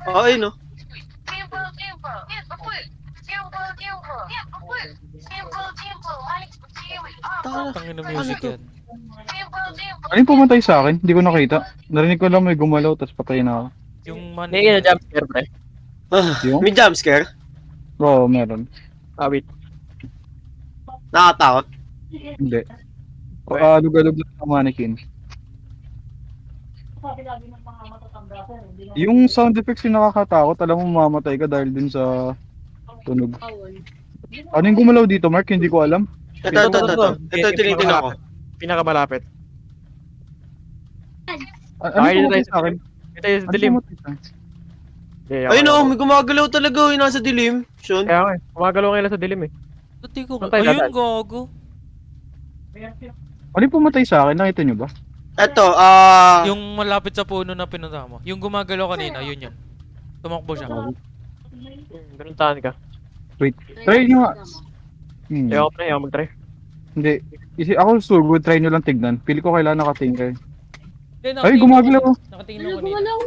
Oh, ayun no. Tangin na music yan. Ano yung pumatay sa akin? Hindi ko nakita. Narinig ko lang may gumalaw tapos patay na ako. Yung man. Hindi ka jump scare, pre. Yung? May jumpscare. Oo, meron. Ah, wait. Nakatakot. Hindi. Lugad-lugad sa mannequin. Yung sound effects yung nakakatakot, alam mo mamamatay ka dahil din sa tunog. Bawal. Ano yung gumalaw dito, Mark? Hindi ko alam. Ito, Ito, tinitingnan ko. Pinakamalapit. Ano Ay, yung dito pumatay tayo sa akin? Ito yung Ano dilim. pumatay sa akin? Ayun oh, may gumagalaw talaga yung nasa dilim. Sean. Kaya nga eh. Gumagalaw ngayon sa dilim eh. Pati ko. Saan tayo Ayun, dadaan? gago. Ano yung pumatay sa akin? Nakita nyo ba? Eto, Yung malapit sa puno na pinunta mo. Yung gumagalaw kanina, yun yun. Tumakbo siya. Pinuntahan ka. Wait. Try nyo nga. Ayaw ko na, ayaw mag-try. Hindi. Ako sugod, try nyo lang tignan. Pili ko kailangan nakatingin kayo. Hindi, Ay, gumagalaw. Nakatingin ako kanina. Gumalaw.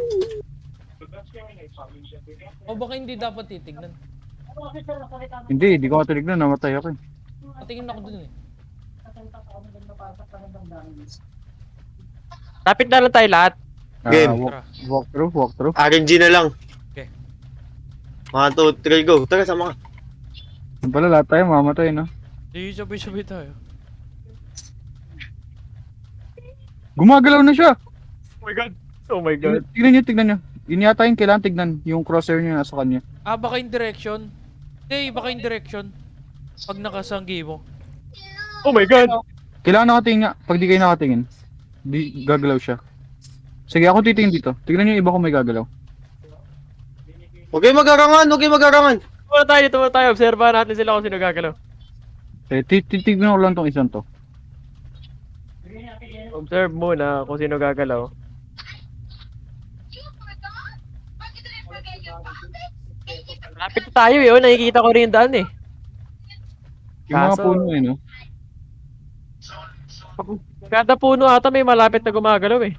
O baka hindi dapat titignan. Hindi ko katinignan. Namatay ako eh. Nakatingin ako dun eh. Lapit na lang tayo lahat. Game. Walk through. RNG na lang. Okay. 1, 2, 3, go. Tara, sama ka. Yung pala lahat tayo mamatay, no? Di sabay-sabay tayo. Gumagalaw na siya! Oh my god. Oh my god. Tignan nyo. Yun yata yung kailangan tignan. Yung crosshair nyo nasa kanya. Ah, baka yung direction. Hindi, baka yung direction. Pag nakasanggi mo. Oh my god. Kailangan nakatingin nga. Pag di kayo nakatingin, di gagalaw siya. Sige, ako titingin dito. Tignan nyo yung iba kung may gagalaw. Huwag kayo magarangan. Dito muna tayo. Obserbahan natin sila kung sino gagalaw. Titignan ko lang tong isang to. Observe muna kung sino gagalaw. Lapit na tayo eh. Oh, nakikita ko rin yung daan eh. Yung mga Kaso- puno eh, no? Kada puno ata may malapit na gumagalaw eh.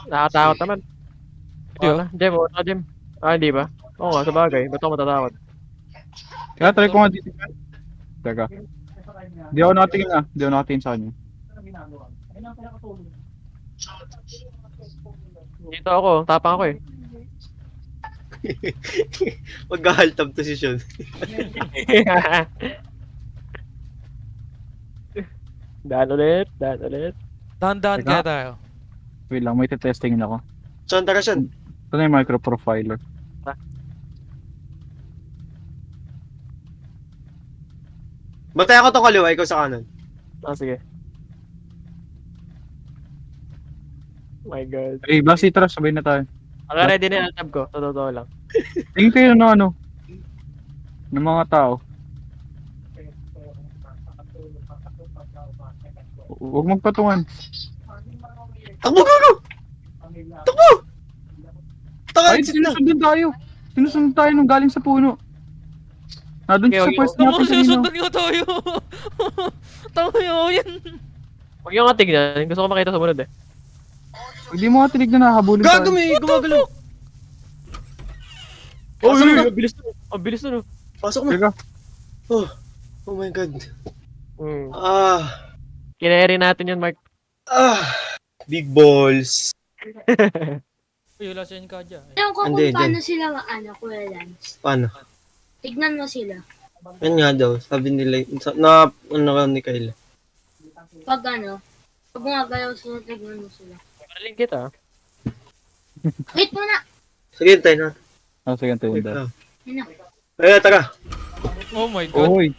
Nakatakot naman. Hindi oh. Jem, wala Jem. Hindi ba? Oo nga, sabagay. Ba't ako matatakot? Kaya try ko nga dito. Teka. Di ako nakatingin ah. Di ako nakatingin sa kanya. Dito ako, tapang ako eh. Magkahaltab to si Sean. Daan ulit. Dahan-dahan Teka. kaya tayo. Wait lang, may testingin ako. Sean, tara, Sean. Ito na yung microprofiler. Batay ako tong kaliwa, ikaw sa kanan. Sige. My god. Hey, Basi, tara, sabay na tayo. Ready na yung tab ko. Totoo lang. Tingin kayo ng ano, ng mga tao. Huwag magpatungan. Takbo, gago! Takbo! Taka, Ay, exit na. sinusundan tayo. Sinusundan tayo nung galing sa puno. Nandun Okay, sa okay. first Naku, natin kanina. susundan ko tayo. Tayo yan. Huwag yung nga tignan. Gusto ko makita sumunod eh. Hindi mo nga tinignan na habulin Gago, tayo. may gumagalaw. Oh, Pasok na. ang bilis na. Ang bilis na no. Pasok na. Teka, Oh my god. Hmm. Kineri natin yun, Mark. Big balls. Uy, wala siya yung kadya. Alam ko kung Hindi, paano sila Kuya Lance. Paano? Tignan mo sila. Yan nga daw, sabi nila, na ni Kayla. Pag gumagalaw sila, tignan mo sila. Paraling kita. Wait muna! Sige, tayo na. sige, tayo na. Yun na. Ay, tara. Oh my god. Oy.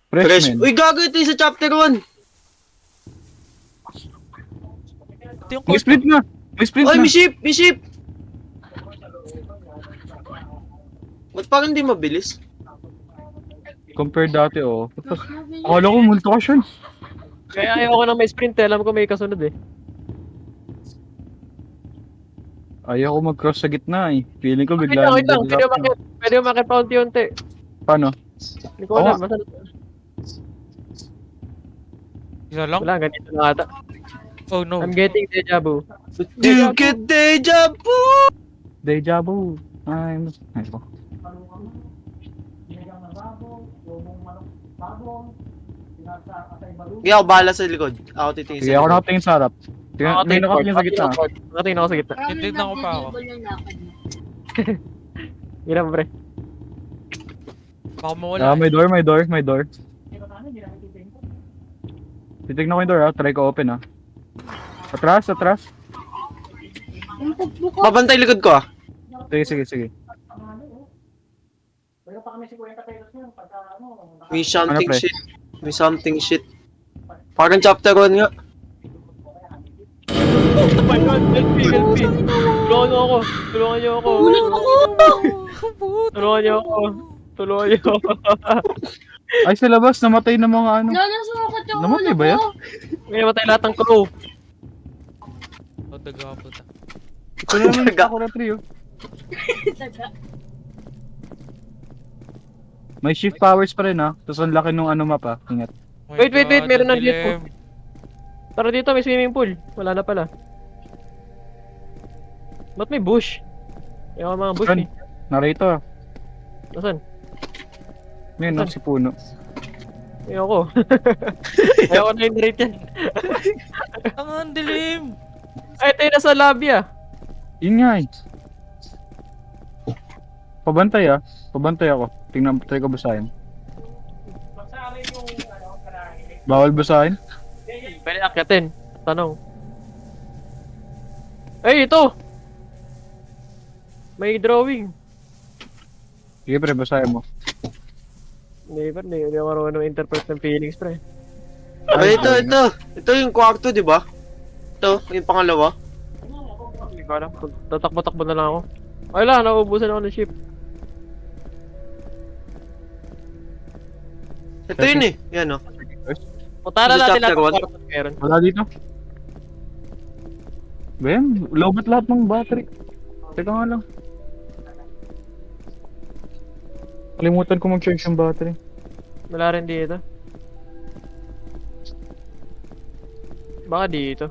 Fresh. Freshman. Uy, gago ito yung sa chapter 1. Ito yung May split na. May split Ay, na. may ship! May ship! Ba't parang hindi mabilis? Compared dati, oh. Akala ko multo ka siya. Kaya ayoko na may sprint eh. Alam ko may kasunod eh. Ayaw ko mag-cross sa gitna eh. Feeling ko Wait bigla. lang. Pwede umakit pa unti-unti. Paano? Hindi ko alam. Basta Isa lang? wala. Ganito na ata. Oh no. I'm getting deja vu. You get deja vu! Deja vu. Ay ko. Hindi ako bahala sa likod. Ako titingin Sige, sa ako likod. nakatingin sa harap. Tingnan, may nakatingin sa gitna. Nakatingin ako sa gitna. Maraming Titignan ko pa ako. nagdidibol yung lakad mo. Gila mo, pre. Baka mawala. May door. Titignan ko yung door ah. Try ko open ah. Atras. Yung pagbuko. Babantay likod ko ah. Sige. May something pre? shit. May something shit. Parang chapter 1 nga. Oh my god, help me. Tulungan niyo ako. Ulit ako! Tulungan niyo ako. Ay, sa labas, namatay na mga ano. Lalo, sumakot yung Namatay ulo ba yan? ko. May namatay lahat ng crew. O, daga puta. Ito na naman yung Sakura Tree, oh. Taga. May shift powers pa rin, ha. Tapos ang laki nung ano mapa. Ingat. Oh my Wait, God, meron ang na dito. dilim. Tara dito, may swimming pool. Wala na pala. Ba't may bush? Ayaw mga bush Saan? eh. Narito, ah. Nasaan? Yun, no, si Puno. Ayoko. Ayoko na yung rate yan. Ang dilim. Ay, ito yung nasa lobby ah. Yun nga, eh. Pabantay, ah. Pabantay ako. Tingnan, try ko basahin. Bawal basahin? Pwede akyatin. Tanong. Ay, ito! May drawing. Sige, pre, basahin mo. Hindi ako marunong interpret ng feelings, pre. Ay, ito. Ito yung kwarto, di ba? Ito, yung pangalawa. Hindi ko alam. Tatakbo-takbo na lang ako. Ay lang, nauubusan ako ng ship. Ito yun eh. Yan o. Punta na Sa natin lahat chapter ng one? kwarto na meron. Wala dito. Ben, lobat lahat ng battery. Teka nga lang. Kalimutan ko mag-charge yung battery. Wala rin dito. Baka dito.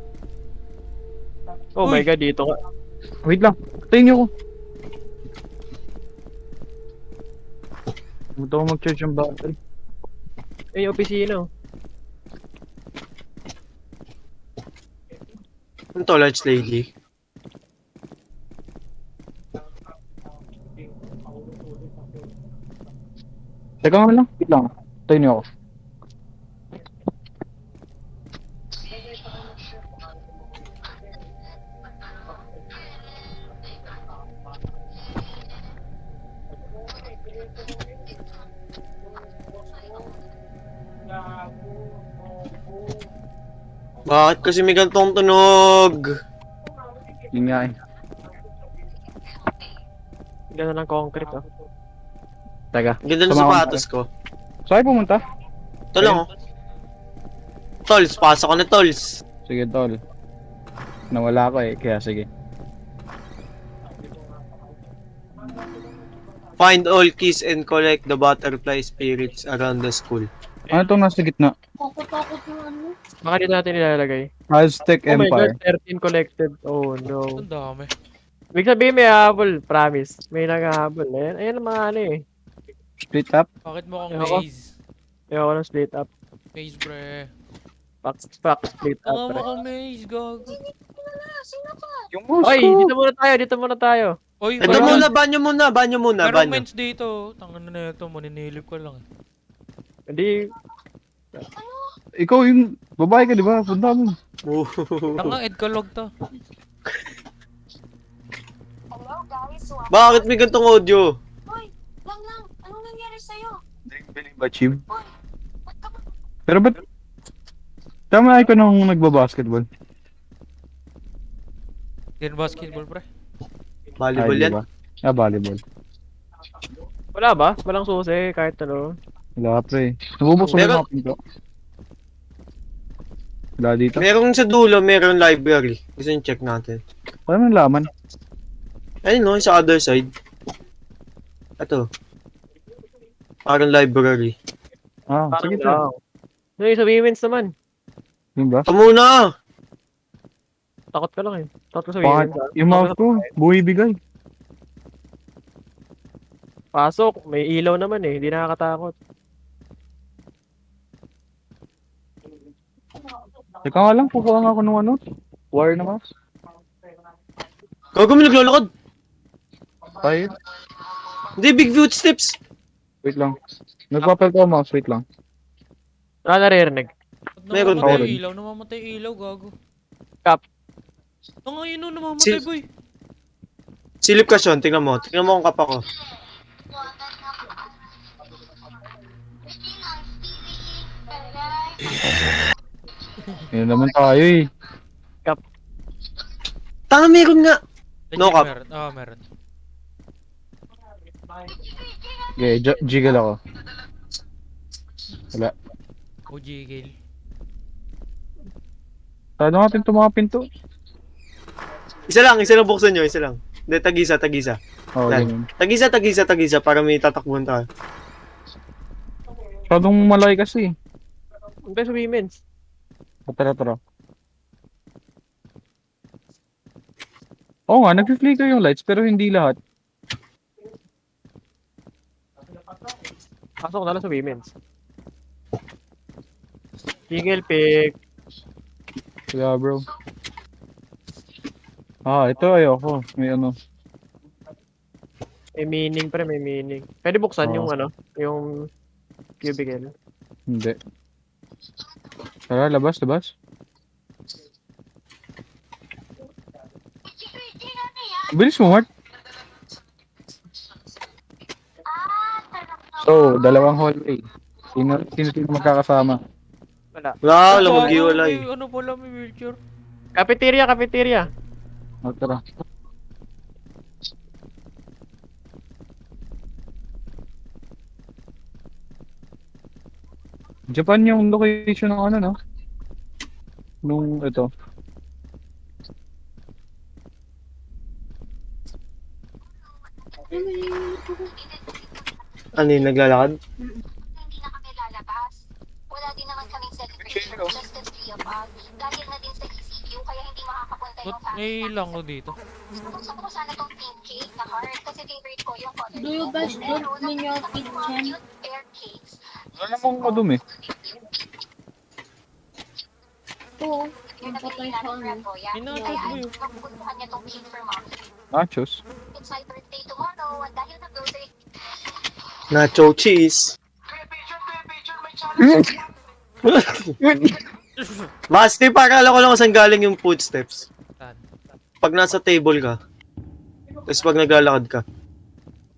Oh my Uy! god, dito ka. Wait lang. Tayin niyo ko. Kalimutan ko mag-charge yung battery. Ay, yung opisina oh. Ano to, large lady? Teka nga lang. Wait lang. Tayin niyo ako. Bakit kasi may gantong tunog? Yun nga eh. Ganda ng concrete oh. Teka. Ganda ng Sumama sapatos ko. Saan pumunta? Ito lang oh. Tols, pasok ko na Tols. Sige, tol. Nawala ko eh, kaya sige. Find all keys and collect the butterfly spirits around the school. Ano itong nasa gitna? Takot-takot yung ano. Baka dito natin nilalagay. Aztec Oh my Empire. god, 13 collected. Oh no. Ang dami. Ibig sabihin may habol, promise. May naghahabol. Ayan ang mga ano eh. Split up. Bakit mo kang Ayoko. maze? Ayoko ng split up. Maze, pre. Pack, split up. Tanga mo pre. kang maze, gago. Sino ka? Yung mouse Oy, ko. dito muna tayo. Oy, Ito Ayun. muna, banyo muna. Merong Banyo. mens dito. Tangan na ito, maninilip ko lang. Hindi, Ikaw yung babae ka, di ba? Punta mo. Tanga, edkalog to. Bakit may gantong audio? Hoy, lang. Anong nangyari sa'yo? Achieve. Ba't ka ba? Pero ba't? Tama ay ko nung nagbabasketball. Yan basketball, pre. Volleyball yan. diba? Ah, volleyball. wala ba? Walang susi, kahit ano. Wala pre. Nabubuksan Meron- mo yung pinto. Wala dito. Merong sa dulo, merong library. Gusto nyo check natin. Ano nang laman? Ayun no, sa other side. Ito. Parang library. Ah, Parang sige lang. pre. Yung sa women's naman. Yun ba? Ito muna! Takot ka lang eh. Takot ka sa Pangat, women's. ah. yung mouse ko, buhay bigay. Pasok, may ilaw naman eh. Hindi nakakatakot. Teka nga lang, kukuha nga ako ng ano. Wire na mouse. Gago mo naglalakad! Tayo. Hindi, big footsteps! Wait lang. Nagpapel ko mouse, wait lang. Wala naririnig. Ba't Meron namamatay pa rin. yung ilaw? Namamatay yung ilaw, gago. Kap. Tanga, yun o, namamatay, Si- boy. Silip ka, Sean. Tingnan mo. Tingnan mo kung kapa ko. Yun naman tayo eh. Tanga, meron nga! No cap. Meron. Ah, meron. Okay, jiggle ako. Wala. OG kill. Tado natin itong mga pinto. Isa lang buksan nyo, isa lang. Hindi, tag-isa. Oo, Yan. ganun. Tag-isa para may tatakbuhan tayo. Masyadong malaki kasi. Ang best women's. Tara. Oo nga, nag-flicker yung lights pero hindi lahat. Pasok na lang sa women's. Single pick. Kaya bro. Ito ayoko. May ano. May meaning pre, may meaning. Pwede buksan Oo. yung ano, yung cubicle. Hindi. Tara, labas. Bilis mo, Mart. So, dalawang hallway. Sino magkakasama? Wala, Gago, maghiwalay. may ano pala, may wheelchair. Cafeteria. Tara. Japan yung location ng ano, no? Nung ito. Ano yung naglalakad? Hindi na kami lalabas. Wala din naman kaming celebration, just the three of us. Dahil na din sa ECQ, kaya hindi makakapunta Ba't yung family. may ilang ko dito? Gusto ko sana tong pink cake na heart kasi favorite ko yung color. Do you guys don't mean your kitchen? Cute pear cakes. Wala namang madumi. Oo. Yung Ang patay nabili sa namin ano. Ramboya. Inakit Kaya mo ay, yun. mapupuntahan niya tong cake for mommy. Nachos. It's my birthday tomorrow at dahil nag-grocery Nacho cheese. Basti, pakala ko lang kung saan galing yung footsteps. Saan? Pag nasa table ka. Tapos pag naglalakad ka.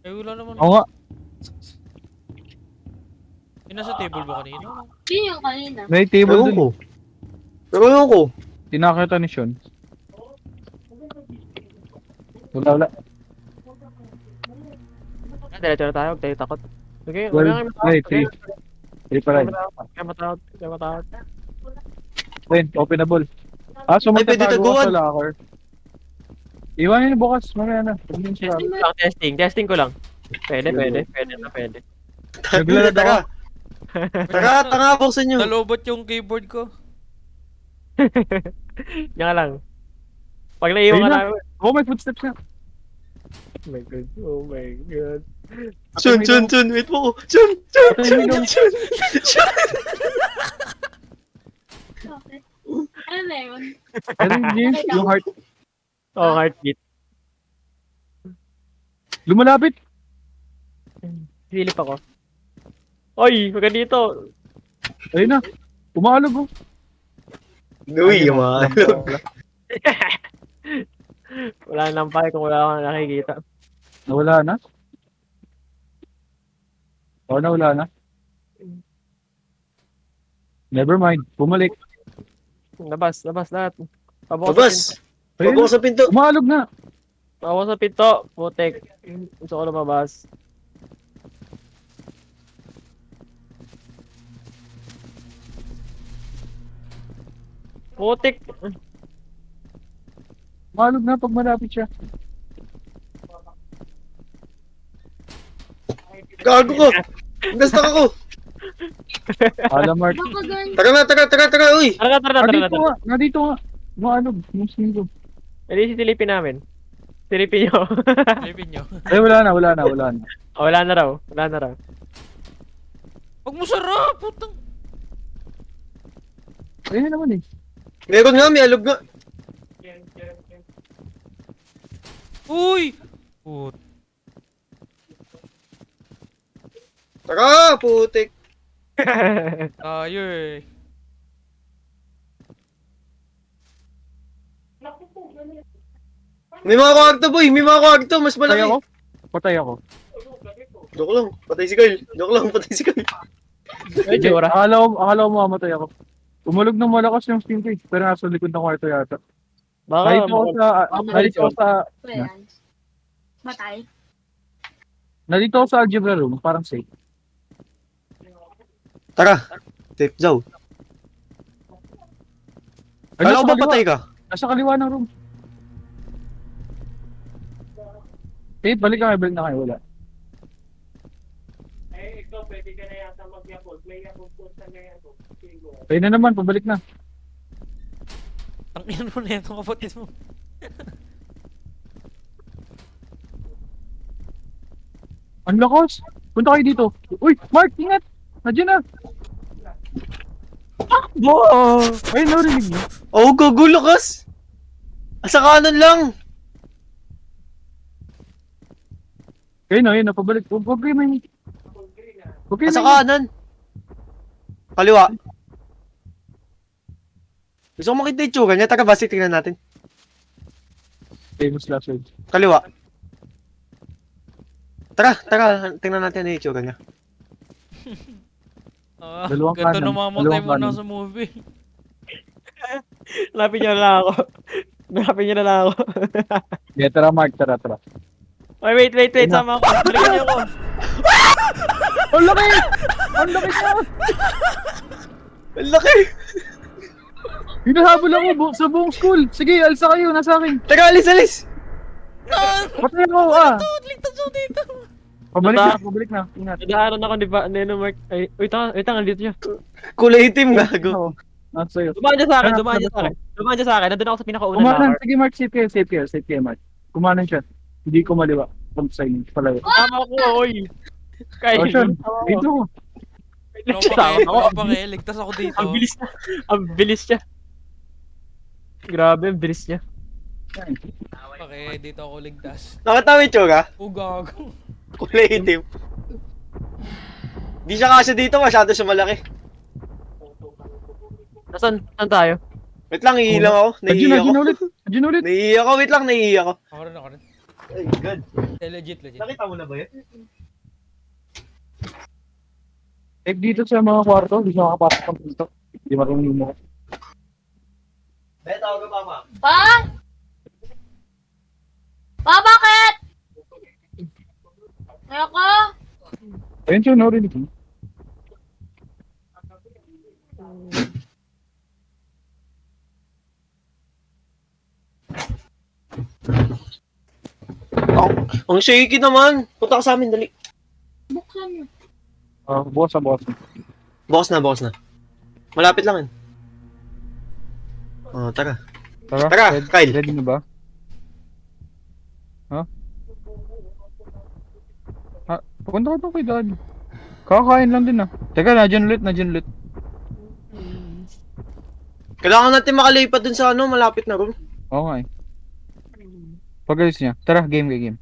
Eh, wala naman. Oo nga. Yung nasa table ba kanina? Yun yung kanina. May table Ewan dun. ko. Pero ewan ko. Tinakita ni Sean. Wala. Diretso na tayo, huwag tayo takot. Okay, Well, wala kayo ay, matakot. 3 pa rin. Huwag kayo matakot. Wait, openable. So Ay, pwede magtatago ka taguan. sa locker. Iwanin na bukas, mamaya na. Huwag mo siya. Testing ko lang. Pwede. Naglalad Tara. ako. Tara, buksan nyo. Nalobot yung keyboard ko. Yan ka lang. Pag naiwan ka Ayun na. namin. Oh, may footsteps na. Oh my god. Chun, wait mo ko. Chun. Okay. Ano na yun? Ano yun? Yung heart. Oh, heartbeat. Lumalapit. Silip ako. Oy, huwag ka dito. Ayun na. Umaalog oh. Uy, yung mga alog. Wala nang pake kung wala kang nakikita. Nawala na? Oo, nawala na. Never mind. Bumalik. Labas lahat. Labas. Ayun na. Pabok sa pinto. Umaalog na. Pabukas sa pinto. Putek. Gusto ko lumabas. Putik. Umaalog na pag malapit siya. Gago ko. Nasta ako. Alamart. Baka ganun. Tara, uy. Tara. Nandito nga. Umaalog. Muslim ko. Hindi silipin namin. Silipin nyo. Lipin nyo. Ay, wala na. Oh, wala na raw. Huwag mo sarap! Putang! Ayun naman eh. Meron nga, may alog nga. Uy! Put. Tara, putik. Tayo eh. May mga kwarto, boy. May mga kwarto. Mas Patay ako. malaki. Patay ako. Joke lang. Patay si Kyle. Ay, Jura. Akala ko mamamatay ako. Umulog ng malakas yung steam cage, pero nasa likod ng kwarto yata. Baka, Nandito Matay. ako sa algebra room, parang safe. Tara. Safe zone. Ay, Kala ko nasa ba kaliwa. patay ka? Nasa kaliwa ng room. Eh, balik na kayo, wala. Eh, ikaw, pwede ka na yata mag-yakult. May yakult po sa ngayon. Ayun na naman, pabalik na. Ang ina mo na yan, kapatid mo. Ang lakas! Punta kayo dito. Uy, Mark, ingat! Nandiyan na! Wow! Ayun, narinig niyo. Oh, gugulo kas! Asa kanan lang! Ayun, ayun, pabalik. Huwag kayo may... Huwag kayo Asa may... kanan? Kaliwa. Gusto ko makita yung tsura niya. Taga basi, tingnan natin. Famous last words. Kaliwa. Tara, tingnan natin yung tsura niya. Dalawang Ganto kanan, namamatay dalawang mo na kanan. sa movie. Lapit niyo na lang ako. Lapit niyo na lang ako. Yeah, tara, Mark, tara. Ay, wait, sama ako. Balikan niyo ako. Ang laki! Ang laki niya! Ang laki! Hinahabol ako sa buong school. Sige, alsa kayo, nasa akin. Tara, alis! Patay ako, ah. Ligtas mo dito. Pabalik na. Ingat. Nagaaran ako ni Neno Mark. Ay, wait, dito siya. Kulay itim, gago. Oo. Nasa sa'yo. Dumaan niya sa akin. Nandun ako sa pinakauna Kumanan. na. Sige, Mark, safe care, Mark. Kumanan siya. Hindi ko maliwa. Pag sa'yo, palayo. Tama ko, oy. Kaya, Oh, Sean, dito. Ligtas ako dito. Ang bilis niya. Ang bilis niya. Grabe, ang bilis niya. Okay, dito ako ligtas. Nakatawa yung tsura? Gago. Kulay itim. Di siya kasi dito, masyado siya malaki. Saan tayo? Wait lang, ihi lang ako. Naihi ako. Nandiyan ulit. Naihi ako, wait lang, naihi ako. Ako rin. Ay, good. Legit. Nakita mo na ba yun? Dito sa mga kwarto, hindi siya makapasok ng pinto. Hindi marunong mo. Dahil tawag ka pa, ma. Pa? Pa, bakit? Ayoko. Ayun siya, narinig mo. Ang shaky naman. Punta ka sa amin, dali. Buksan mo. Bukas. Boss na. Malapit lang yan. Oh, tara. Tara, Kyle. Ready na ba? Pupunta ka kay Daddy. Kakain lang din ah. Teka, nandiyan ulit. Kailangan natin makalipat dun sa malapit na room. Oo nga eh. Pag-alis niya. Tara, game.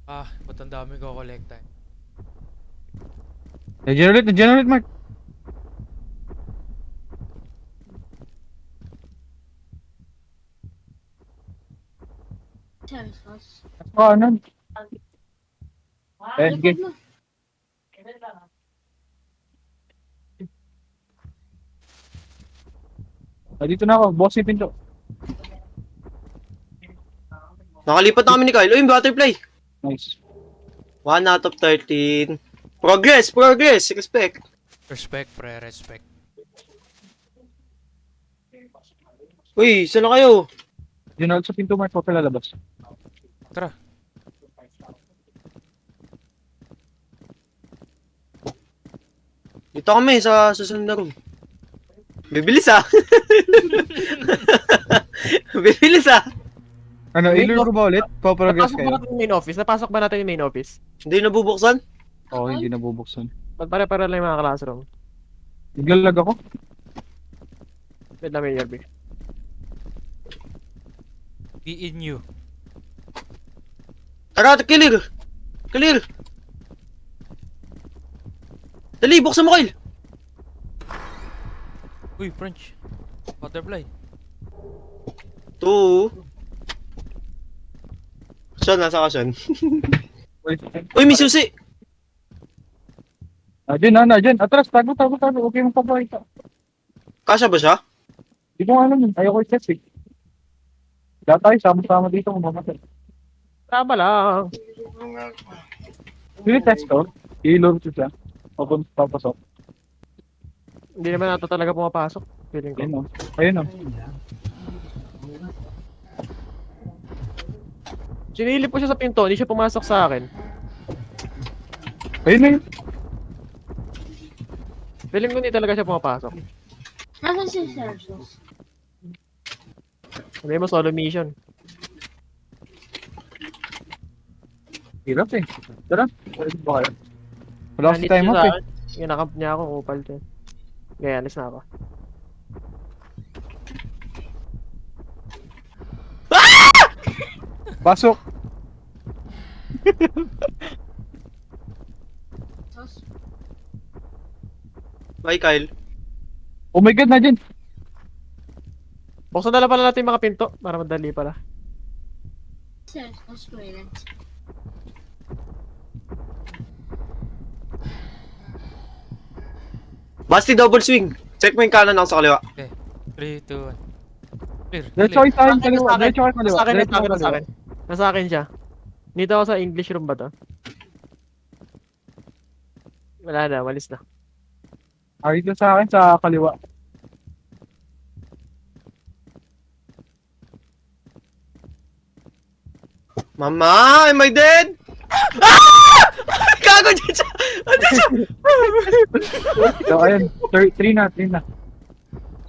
Ba't ang dami ko kolekta? Nandiyan ulit, Mark. Jesus. Kanan. Eh, sige. Likod mo. Dito na ako. Boss yung pinto. Nakalipat na kami ni Kyle. Uy, yung butterfly. Nice. 1 out of 13. Progress. Respect. Respect, respect. Uy, saan na kayo? Diyan na ulit sa pinto, Mark. Huwag ka lalabas. Tara. Dito kami sa susunod na room. Bibilis ah. Bibilis ah. Ano, ilur ko ba ulit? Paprogress Napasok ba kayo? natin yung main office? Napasok ba natin yung main office? Hindi nabubuksan? Oo, hindi nabubuksan. Pare-pare lang yung mga classroom. Naglalag ako. Wait lang, may Yerby. Be in you. Tara, clear. Dali, buksan mo, Kyle. Uy, French. Butterfly. 2. Sean, nasa ka, Sean? Wait. Uy, may susi. Diyan. Atras, tago. Huwag kayong papakita. Kasya ba siya? Hindi ko alam yun. Ayaw ko i-test eh. Lahat tayo, sama-sama dito kung mamatay. Tama lang. Hindi test ko. I-lure ko siya. Papasok. Hindi naman ata talaga pumapasok. Feeling ko. Ayun o. Ayun o. Sinilip ko siya sa pinto, hindi siya pumasok sa akin. Ayun na yun. Feeling ko hindi talaga siya pumapasok. Nasaan si Sergius? Sabi mo solo mission. Hirap eh. Tara. Pwede ba kayo? Wala kasi Nandito time siya up sa eh. akin. Ginakap niya ako, upal siya. Kaya alis na ako. Pasok! Sus. Bye, Kyle. Oh my god, na dyan! Buksan na lang pala natin yung mga pinto para madali pala. Sergius, wait. Basti double swing. Check mo yung kanan ako sa kaliwa. 3, 2, 1. Clear. Diretso kayo sa akin, kaliwa. Sa akin, Diretso kayo kaliwa. Nasa akin, Diretso nasa akin, kayo nasa kaliwa. akin. Nasa akin siya. Dito ako sa English room ba to? Wala na, walis na. Dito sa akin, sa kaliwa. Mama, am I dead? Ah! Gago dyan siya! Andyan siya! So, ayun. 3 na, 3 na.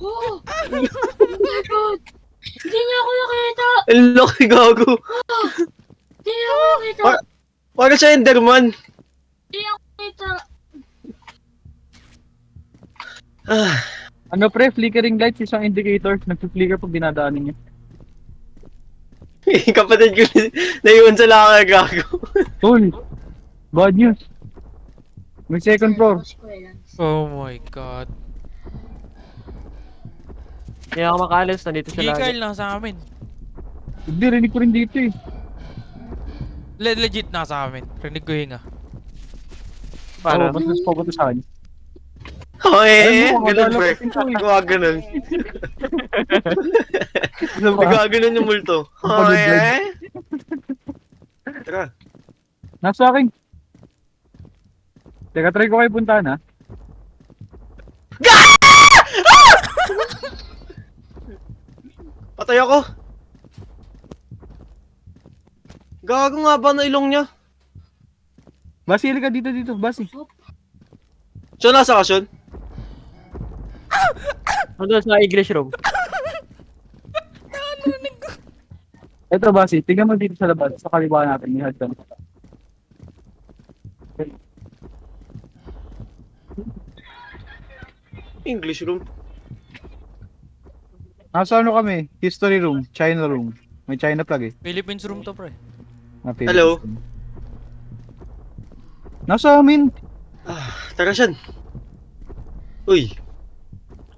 Oh! Oh my god! Hindi niya ako nakita! Ang laki, gago. Hindi niya ako nakita! Parang siya Enderman. Hindi niya ako nakita! Ah, Ano pre, flickering lights, isang indicator. Nag-flicker pag dinadaanin niya. kapatid ko naiwan sa laka, gago. Tol! Bad news. May second floor. Oh my god. Hindi ako makaalis, nandito Sige, siya lagi. Kyle, nasa amin. Hindi, rinig ko rin dito eh. Legit nasa amin. Rinig ko hinga. Paano? Mas pupunta sa akin. Oh, eh, Ano mo, ganun, madala pre. ko pinto eh. Gawa ganun. Gawa ganun yung multo. Oh, Pagod, eh. Tara. Nasa akin. Teka, try ko kayo puntahan ha. Patay ako. Gago nga ba na ilong niya? Basi, halika dito. Basi. Siya nasa kasyon? Nandun sa English room. Eto, Basi. Tingnan mo dito sa labas. Sa kaliwa natin. May hagdan. English room. Nasa ano kami? History room. China room. May China plug eh. Philippines room to, pre. Hello? Nasa amin. Tara siyan. Uy.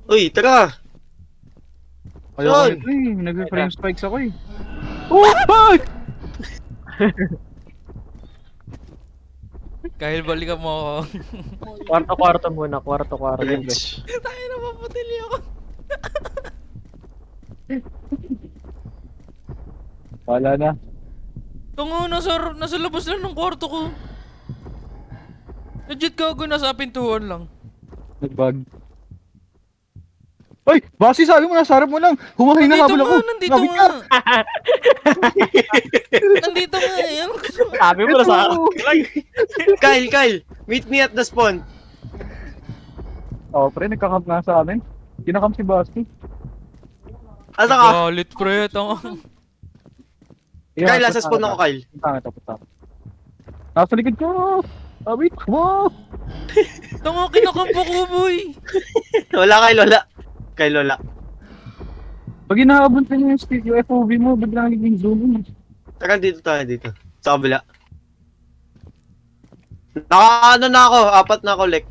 Uy, tara. Ayaw Saan? ko ito eh. Nag-frame spikes ako eh. Oh, fuck! Kyle, balikan mo ako. Kwarto-kwarto muna, kwarto-kwarto. French. Tayo na, mapatili ako. Wala na. Tungo, nasa labas lang ng kwarto ko. Legit gago, nasa pintuan lang. Nag-bug. Ay! Basi, sabi mo, nasa harap mo lang. Humahay na habol ako. Nandito Lapit nga. ka. Nandito nga, yan. Sabi mo na sa Kyle, meet me at the spawn. Oh, pre, nagkakamp nga sa amin. Kinakam si Basti. Asa ka? Galit, pre. Tanga. Kyle, nasa spawn ako, Kyle. Punta. Nasa likod ko. Wait, wow! Tanga, kinakampo ko, boy. Wala, Kyle, wala. Kyle, wala. Pag inaabot na yung studio FOV mo, biglang naging zoom in. Tara, dito tayo, dito. Sa kabila. Naka-ano na ako, 4 na ako, Lek.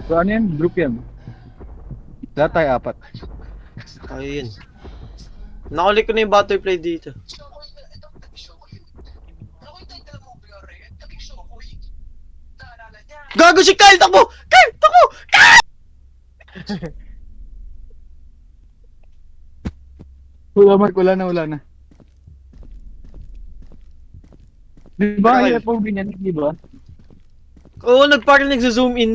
So ano yan? Group yan. Lahat tayo 4. Ayun. Nakulik ko na yung butterfly dito. Gago si Kyle! Takbo! Kyle! Takbo! Wala, Mark. Wala na. Di ba Kyle. yung FOV niyan? Di ba? Oo, parang nagzo-zoom in.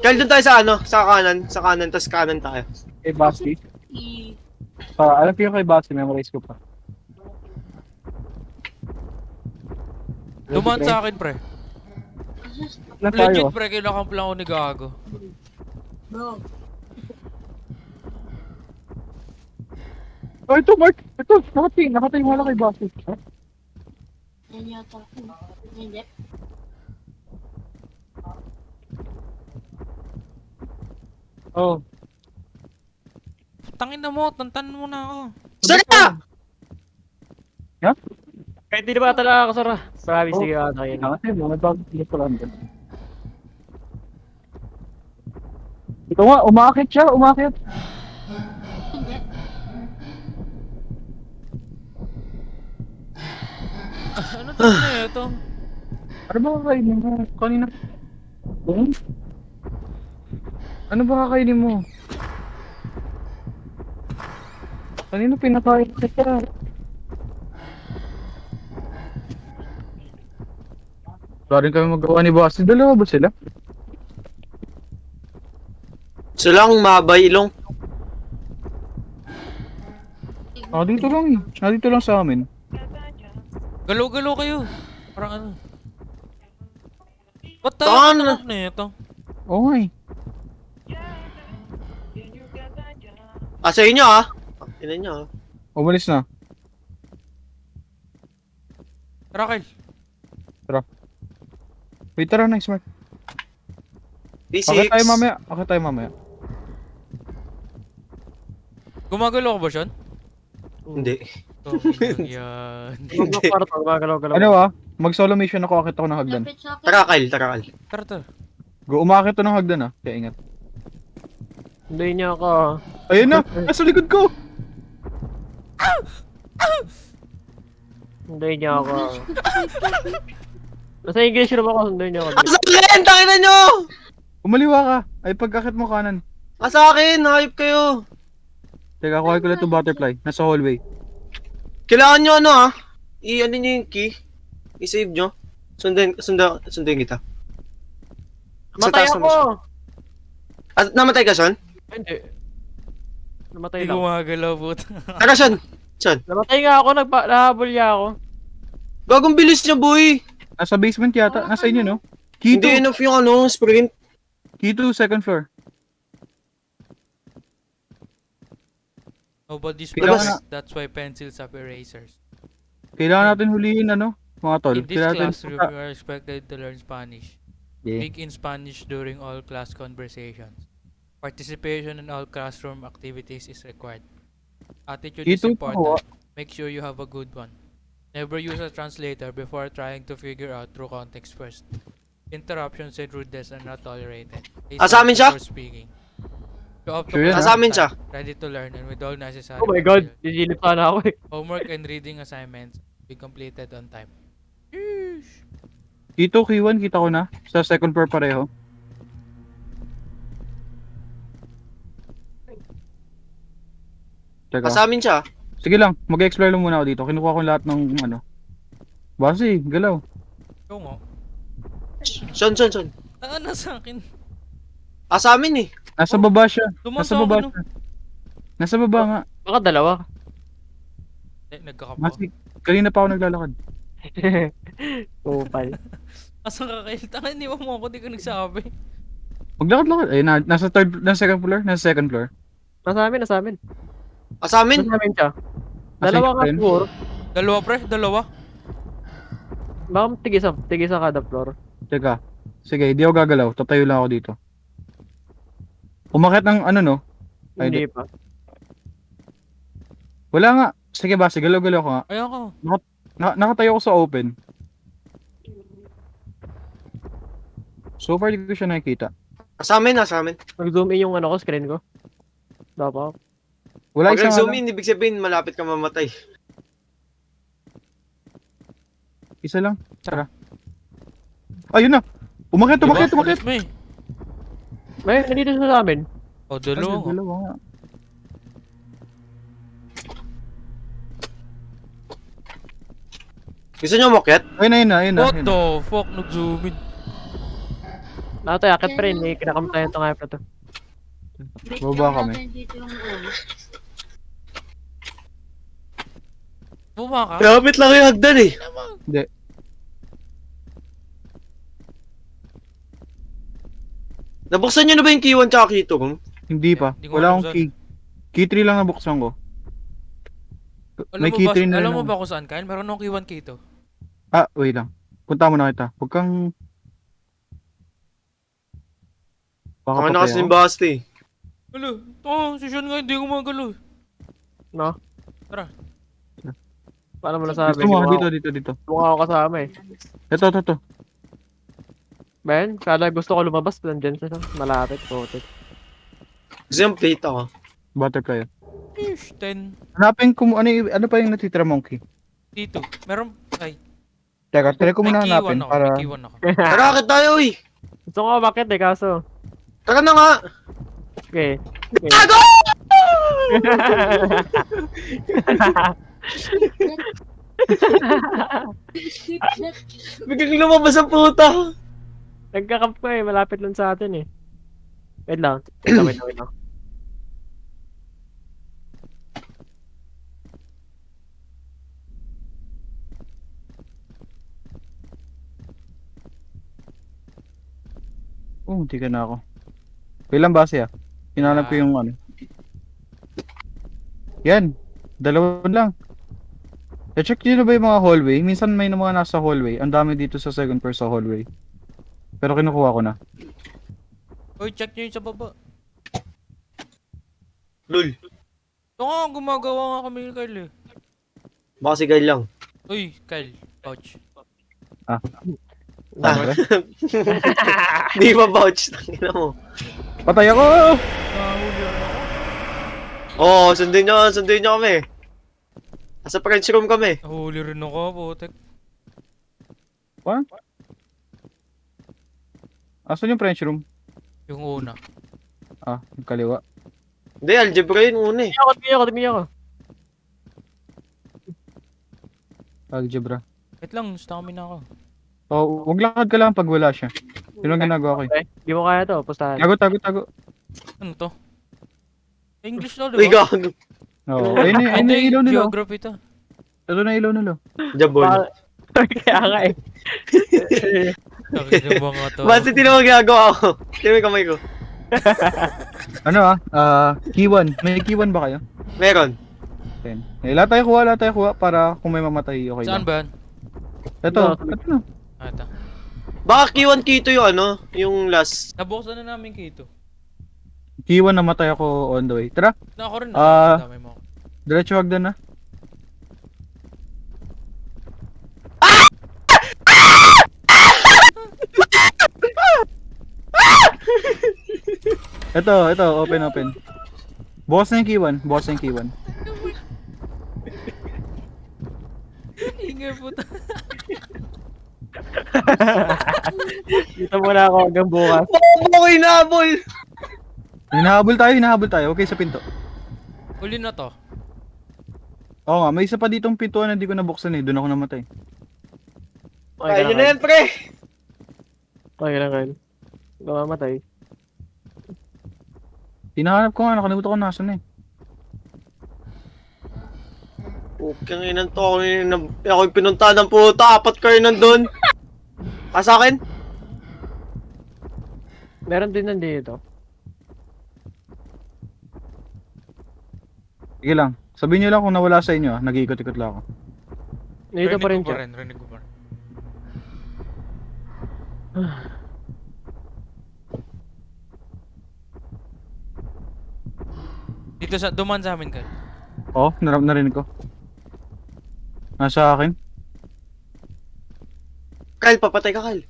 Kaya doon tayo sa ano, sa kanan, tas kanan tayo. Kay Basti. I... Alam ko yung kay Basti, memorize ko pa. Dumaan sa akin, pre. Ilan tayo? Legit, pre. Kailangan lang ako ni Gago. Bro. Oh, ito, Mark! Ito, nakatayo wala kay Basti. Huh? Yan yata. Hindi. Oh. Tangin na mo, tantan mo na ako. Saan ka? Kahit di na ba talaga ako, Sara? Promise, sige ako yun. Nakatayo mo, may bagong clip ko lang dyan. Ito nga, umakit siya, umakit. Hindi. Ano tangin na ito? Ano ba kakainin mo? Kanina. Ano ba kakainin mo? Kanina pinakain kita. Wala rin kami magawa ni Basti. Dalawa ba sila? Sila ang mabay ilong. Dito lang eh. Dito lang sa amin. Galaw-galaw kayo. Parang ano. Ba't tayo Tama na. na ito? Oo nga eh. Sa inyo ah. Tinan nyo ah. Umalis na. Rakil. Wait, tara na, Smart. D6. Akit tayo mamaya. Gumagalaw ka ba, Sean? Hindi. Yan. Gumagalaw-galaw. Ano mag-solo mission ako, akit ako ng hagdan. Lapit sa akin. Tara, Kyle, tara, Kyle. Tara. Umakit to ng hagdan kaya ingat. Hindi niya ako. Ayun na! Nasa likod ko! Hindi niya ako. Nasa English room ako, sunduin niya ako. Sa akin! Tangin na nyo! Umaliwa ka! Ay, pagkakit mo kanan. Sa akin! Hayop kayo! Teka, kuha ko lang ito butterfly. Nasa hallway. Kailangan nyo ano ah. I-ano nyo yung key. I-save nyo. Sundin kita. Sa Matay taas naman siya. ako! Namatay ka, Sean? Hindi. Namatay Hindi lang. gumagalaw, puta. Tara, Sean! Sean! Namatay nga ako, nahabol niya ako. Bagong bilis niya, boy! Nasa basement yata. Nasa inyo, no? Key Hindi 2. enough yung ano, sprint. Key 2, second floor. Nobody's Kailangan perfect. That's why pencils have erasers. Kailangan natin huliin, mga tol. In this Kailangan classroom, you are expected to learn Spanish. Yeah. Speak in Spanish during all class conversations. Participation in all classroom activities is required. Attitude is Ito important. Make sure you have a good one. Never use a translator before trying to figure out true context first. Interruptions and rudeness are not tolerated. Stay Sa amin siya? before speaking. Show up to Sure yan, class Sa amin on siya. time, ready to learn and with all necessary Oh my god, material. sisilip sana ako eh. Homework and reading assignments be completed on time. Sheesh. Key 2, key 1, kita ko na. Sa second floor pareho. Teka. Sa amin siya. Sige lang, mag-explore lang muna ako dito. Kinukuha ko lahat ng ano. Basi, galaw. Oo nga. Sean. Nasa akin. Sa amin eh. Nasa baba siya. Dumaan Nasa sa baba akin, no? siya. Nasa baba nga. Baka dalawa. Nagkakapa. Kasi kanina pa ako naglalakad. Kupal. Asan ka kayo? Tanga, iniwan mo ako, di ka nagsabi. Maglakad-lakad. Ay, nasa second floor? Nasa second floor. Nasa amin. Sa amin? Nasa amin siya. Dalawa Nasa ka akin. siguro. Dalawa, pre? Dalawa? Baka tigisa kada floor. Teka. Sige, hindi ako gagalaw. Tatayo lang ako dito. Umakit ng ano, no? Ay, Hindi pa. Wala nga. Sige ba, galaw-galaw ko nga. Ayan ka. Nakatayo ko sa open. So far, di ko siya nakikita. Sa amin. Nag-zoom in yung ano ko, screen ko. Dapat. Wala Pag isang nag-zoom ano. in, ibig sabihin malapit ka mamatay. Isa lang. Tara. Ayun na. Umakit. Alis mo eh. May, nandito siya sa amin. O, dalawa nga. Dalawa nga. Gusto nyo umakyat? Ayun na, ayun na. What the fuck? Nag-zoom in. Nato, akit pa rin. May kinakamtayan ito nga pa to. Wait Baba lang kami. natin dito yung ulo. Buma ka? Kapit lang yung hagdan eh. Hindi. Nabuksan nyo na ba yung key 1 tsaka key 2? Hindi pa. Hindi ko Wala alam akong key. Key 3 lang nabuksan ko. May key 3 na alam rin mo ako. ba kung saan, Kyle? Meron akong K1 K2. Ah, wait lang. Punta mo na kita. Huwag kang... Baka Ako patay na kasi ako. yung Basti. Alo, si Sean nga hindi gumagalaw. No? Tara. Paano mo nasabi? Gusto mo, dito. Mukha ako kasama eh. Ito. Ben, kada gusto ko lumabas, nandyan siya. Malapit, putik. Kasi yung plate ako. Butterfly. Ish, 10. Hanapin ko mo, ano pa yung natitira mong key? Dito. Meron, ay. Teka, try ko May muna hanapin K1 ako. para... May K1 ako. Tara, akit tayo eh. Gusto ko bakit eh, kaso. Tara na nga. Okay. Tago! Skip that. Biglang lumabas ang puta. Nagkakamp ko eh, malapit lang sa atin eh. Wait lang. Wait lang. Oh, hindi ka na ako. Kailan base ah? Hinanap ko yung ano. Yan. Dalawa lang. I-check nyo na ba yung mga hallway? Minsan may mga nasa hallway. Ang dami dito sa second floor sa hallway. Pero kinukuha ko na. Uy, check nyo yung sa baba. Lul. Ito nga, gumagawa nga kami ni Kyle eh. Baka si Guy lang. Uy, Kyle, pouch. Ah. Siyempre. Di ba vouch? Tangina mo. Patay ako! Nahuli ako. Oo, sundin nyo kami. Nasa French room kami. Nahuli rin ako, putek. Asan yung French room? Yung una. Ah, yung kaliwa. Hindi, algebra yun una eh. Tingin ako. Algebra. Wait lang, stamina ako. Oh, wag lakad ka lang pag wala siya. Yun ang ginagawa ko eh. Okay, di mo kaya to, pustahan. Tago. Ano to? English na, Uy, di ba? gago. Oo, ayun na yung ilaw nila. Geography to. Ito na ilaw nila. Jabol. Kaya nga eh. Sabi ng mga to. Basta tinawag ginagawa ko. Tingnan mo yung kamay ko. Ano key 1. May key 1 ba kayo? Meron. Ten. Lahat tayo kuha para kung may mamatay okay Saan lang. ba yan? Ito na. Ah, ito. Baka Q1, Q2 yung ano, yung last. Nabuksan na namin K2. Key 1 namatay ako on the way. Tara, Na ako rin. Ah. Dami mo ako. diretso hagdan na. Ito, open. Bukas na yung key 1. Ingay puta. Dito muna ako hanggang bukas. Bakit ako inabol? Hinahabol tayo. Okay sa pinto. Huli na to. Oo nga, may isa pa ditong pintuan na hindi ko nabuksan eh. Doon ako namatay. Kaya nyo na yan, pre. Okay lang kayo. Gamamatay. Hinahanap ko nga, nakalimutan ko nasan eh. Pukang inan to. Ako yung pinunta ng puta. 4 kayo nandun. Sa akin? Meron din nandito. Sige lang. Sabihin nyo lang kung nawala sa inyo nag-iikot-ikot lang ako. Dito pa rin siya. Rinig ko pa rin. Dito sa, duman sa amin, Kyle. Oo, narinig ko. Nasa akin. Kyle, papatay ka, Kyle.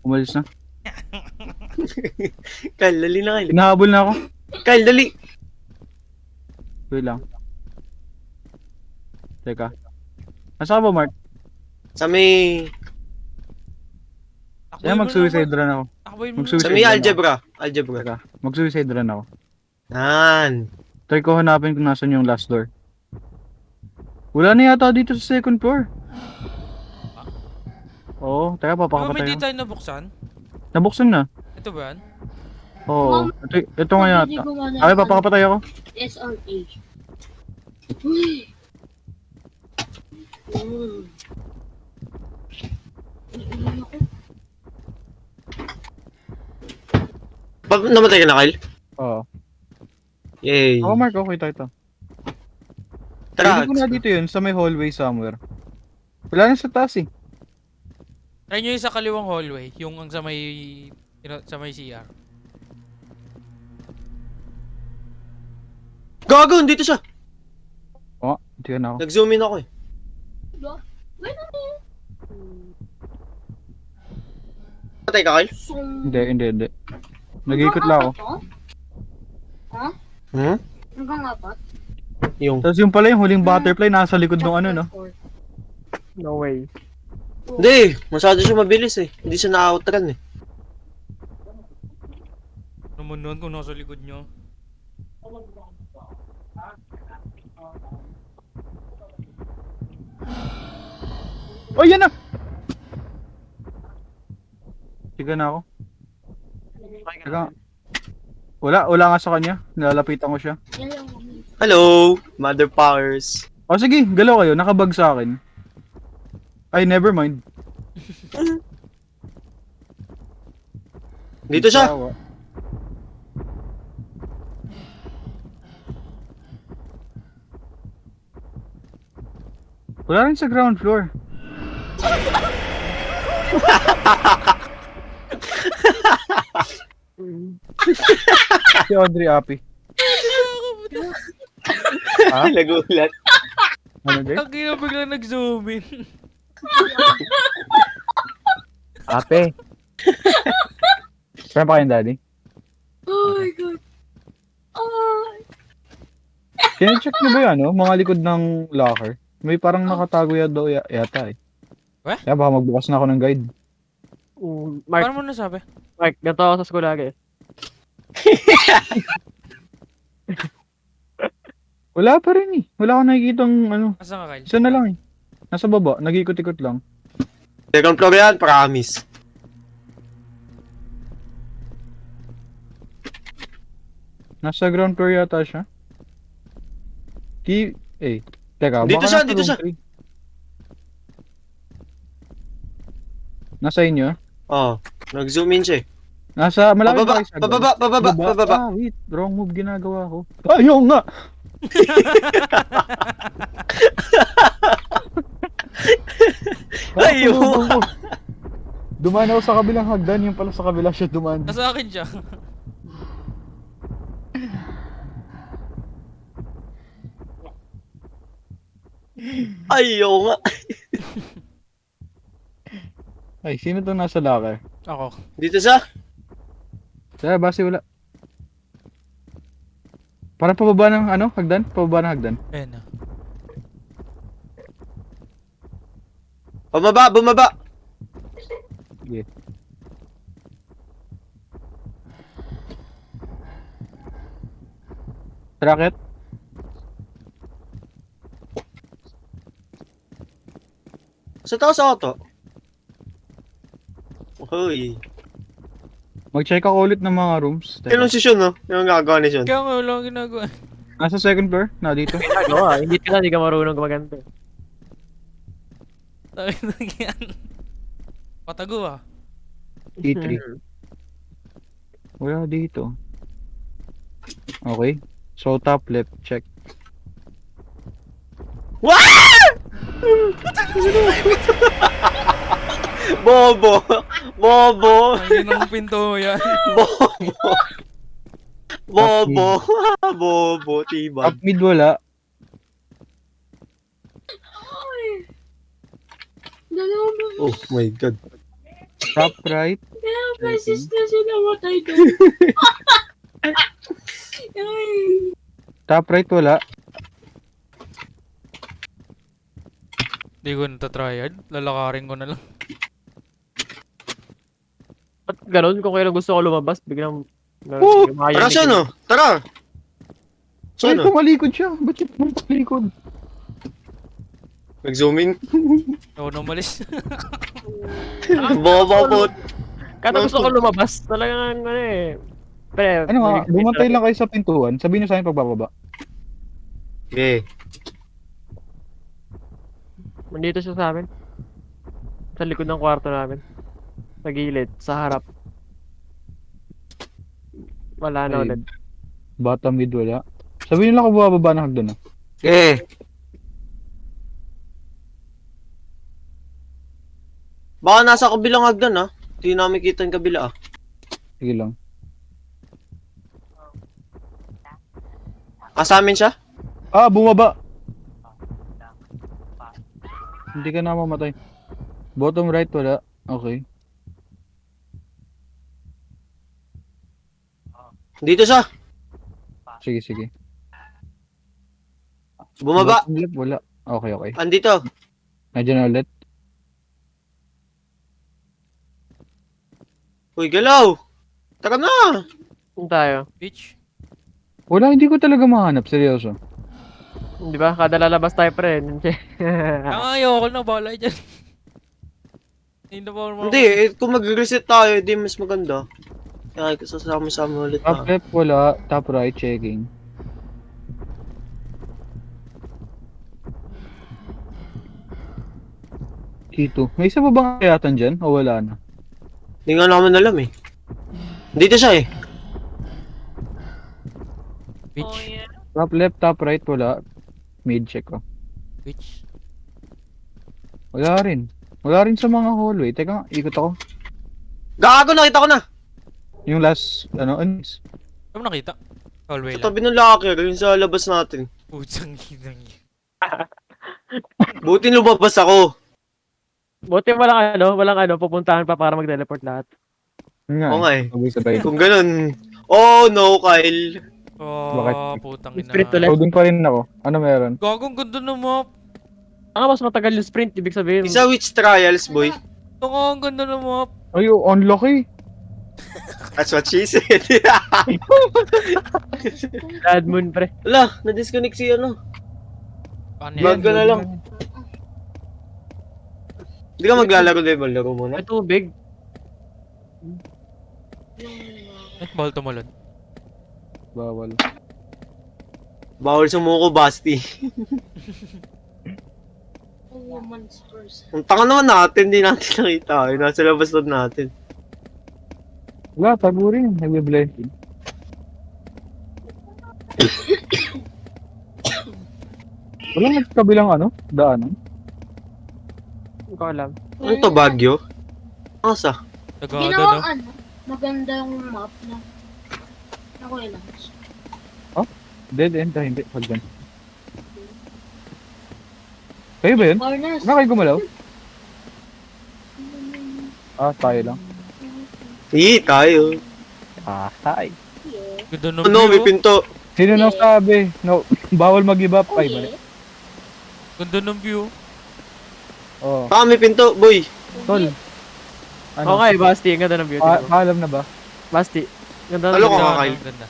Umalis na. Kyle, dali na, Kyle. Hinahabol na ako. Kyle, dali. Wait lang. Teka. Nasa ka ba, Mark? Sa may... Takboy Kaya mo mag-suicide naman. run ako. Takboy mo Mag-suicide Sa may run ako. algebra. Teka, mag-suicide run ako. Yan. Try ko hanapin kung nasan yung last door. Wala na yata dito sa second floor. Oo, teka, Di ba may papakapatay di ako. tayo nabuksan? Nabuksan na. Ito ba yan? Oo. Ito nga Pabili yata. ko nga ng Ay, papakapatay ako. SRH. Uy! Iiyak ako. Namatay ka na, Kyle? Oo. Yay. Ako, Mark, okay tayo ito. Tara. Pwede ko na dito yun, sa may hallway somewhere. Wala na sa taas eh. Try nyo yung sa kaliwang hallway, yung ang sa may, sa may CR. Gago, dito siya. Oo, hindi ka na ako. Nag-zoom in ako eh. Wait a minute. Patay ka, Kyle? Hindi. Nag-iikot lang ako. Hmm? Hanggang apat? Yung. Tapos yung pala yung huling butterfly nasa likod ng ano, no? No way. Hindi, masyado siya mabilis eh. Hindi siya na-outrun eh. Naman nun kung nasa likod nyo. Oh, yan na! Tiga na ako. Teka. Wala nga sa kanya. Nilalapitan ko siya. Yan lang kami. Hello, Mother Powers. O sige, galaw kayo. Nakabag sa akin. Ay, never mind. Dito siya. Tawa. Wala rin sa ground floor. Si Audrey Api. Ha? Nagulat. Ano guys? Ang ina bigla nag-zoom in. Ape. Saan pa kayong daddy? Oh my god. Oh. Kine-check niyo ba yan, no? Mga likod ng locker. May parang nakatago yata eh. What? Kaya baka magbukas na ako ng guide. Mark, Paano mo nasabi? Mark, ganito ako sa school lagi. Wala pa rin eh. Wala akong nakikitang ano. Asan ka, Kyle? Isa na lang eh. Nasa baba, nag-ikot-ikot lang. Second floor yan, promise. Nasa ground floor yata siya. Teka, Dito baka siya, nasa dito room siya. 3. Nasa inyo? Oh, nag-zoom in siya eh. Nasa, malapit Pababa, ba kayo sa ground? pababa. Ah, wait. Wrong move ginagawa ko. Ayaw nga! Ayaw. Dumaan ako sa kabilang hagdan, yung pala sa kabila siya dumaan. Nasa akin siya. Ayaw nga. Ay, sino to nasa locker? Ako. Dito siya. Tara, base wala. Parang pababa ng ano, hagdan? Pababa ng hagdan. Ayan na. Bumaba. Sige. Racket? Sa taas ako to. Hoy. Mag-check ako ulit ng mga rooms. Teka. Tinong si Sean, no? Yung gagawa ni Sean. Kaya nga wala akong ginagawa. Nasa second floor? Na dito? Ginagawa, hindi ka na, hindi ka marunong gumaganda. Takin na yan. Patago ah. E3. Wala dito. Okay. So top left, check. Bobo. Ay, yun ang pinto yan. Bobo, tibag. Top mid wala. Dalawang Oh my god. Top right. beses na siya namatay doon. Ay. Top right wala. Hindi ko natatryhard. Lalakarin ko na lang. At ganun, kung kailan gusto ko lumabas, biglang... Tara siya, no? Tara. Saan Siya, no? tumalikod siya? Ba't siya tumalikod? Nag-zoom in. Ako na umalis. Bobo po. Kata gusto ko lumabas. Talagang ano eh. Pre, Ano nga, bumantay lang kayo sa pintuan. Sabihin nyo sa akin pagbababa. Okay. Nandito siya sa amin. Sa likod ng kwarto namin. Sa gilid, sa harap. Wala na Ay. ulit. Bata mid wala. Sabihin nyo lang kung bumababa na hagdan ah. Okay. Baka nasa kabilang hagdan ah. Hindi namin kita yung kabila ah. Sige lang. Sa amin siya? Ah, bumaba! Hindi ka na mamatay. Bottom right wala. Okay. Dito siya. Sige, sige. Bumaba. Bottom left wala. Okay, okay. Andito. Nandiyan na ulit. Uy, galaw. Tara na. Kung tayo. Bitch. Wala, hindi ko talaga mahanap. Seryoso. Di ba? Kada lalabas tayo pre. Ang ayoko na, bala dyan. Hindi na ba Hindi, kung mag-reset tayo, di mas maganda. Kaya sasama-sama ulit Top tayo. left wala. Top right checking. Kito. May isa pa bang kayatan dyan? O wala na? Hindi nga naman alam eh. Dito siya eh. Bitch. Top left, top right wala. Mid check ko. Bitch. Wala rin. Wala rin sa mga hallway. Teka nga, ikot ako. Gago, nakita ko na. Yung last, ano, anis. Ano mo nakita? Hallway Sa lang. tabi ng locker, yung sa labas natin. Putsang ginang yun. Buti lumabas ako. Buti walang ano, pupuntahan pa para mag-teleport lahat. Yun nga. Oo nga eh. Sabay-sabay. Kung ganun. Oh no, Kyle. Oh, Bakit? putang Sprint ina. ulit. Oh, dun pa rin ako. Ano meron? Gagong ganda ng map. Ang mas matagal yung sprint, ibig sabihin. Isa witch trials, boy. Ito nga, ang ganda ng map. Ay, oh, unlucky. That's what she said. Blood Moon pre. Wala, na-disconnect si ano. Paano Vlog yan? ka na lang. Hindi ka maglalaro, Devil. Laro muna. May tubig. Bawal tumalon. Bawal. Bawal sumuko, Basti. Woman's first. Ang tanga naman natin, hindi natin nakita. Ay, nasa labas lang natin. Wala, tago rin. Nagbe-blend. Wala nga sa kabilang ano? Daanan? Hindi ko alam. Ano to, Baguio? Asa? Tagada Ginawang no? ano, maganda yung map na. Ako lang. Dead end. Hindi. Pag gan. Kayo ba yun? Barnes. Wala kayo gumalaw? Ah, tayo lang. Hindi, tayo. Ah, hi. Ganda ng Ano, may view. pinto. Sino nang sabi? No, bawal mag-give up. Ay, mali. Ganda ng view. Oh, May pinto, boy. tol. Ano? Okay, Basti, ang ganda ng beauty mo. Paalam na ba? Basti. Ganda ng Talo ko view. nga, Kyle. Ganda.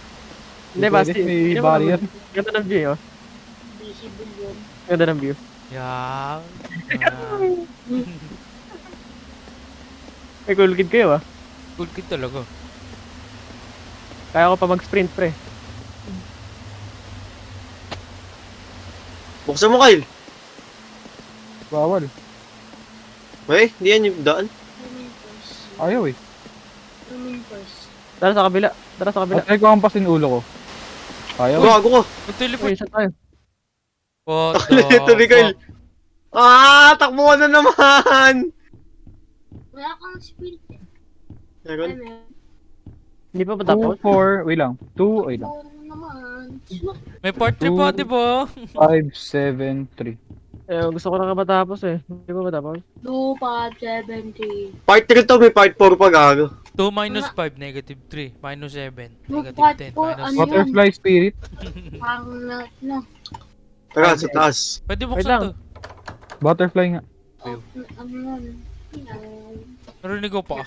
Hindi, Basti. May Tingnan mo barrier. naman. Ganda ng view, oh. Visible yun. Ganda ng view. Yeah. May cool kid kayo, ah. Cool kid talaga. Kaya ko pa mag-sprint, pre. Buksan mo, Kyle. Bawal. Hindi yan yung daan. Women first. Ayaw eh. Women first. Tara sa kabila. Tara sa kabila. Try ko hampasin ulo ko. Ayaw. Gago ko. Mag-teleport. Uy, isa tayo. What Ito ni Kyle. Takbo ka na naman. Wala kang spirit eh. Meron. Ano yun? Hindi pa ba 2, tapos? 4, wait lang. 2, wait lang. Oo naman. May part 3 pa, di ba? 5, 7, 3. Gusto ko na nga matapos, eh. Hindi pa ba tapos? 2, 5, 70. Part 3 to, may part 4 pa, gago. 2 minus 5, negative 3. Minus 7, Yung negative part 10. four, Minus ano? Butterfly spirit. Parang na. Tara, sa taas. Pwede Wait buksan lang. to. Butterfly nga. Ano yun? Narinig ko pa.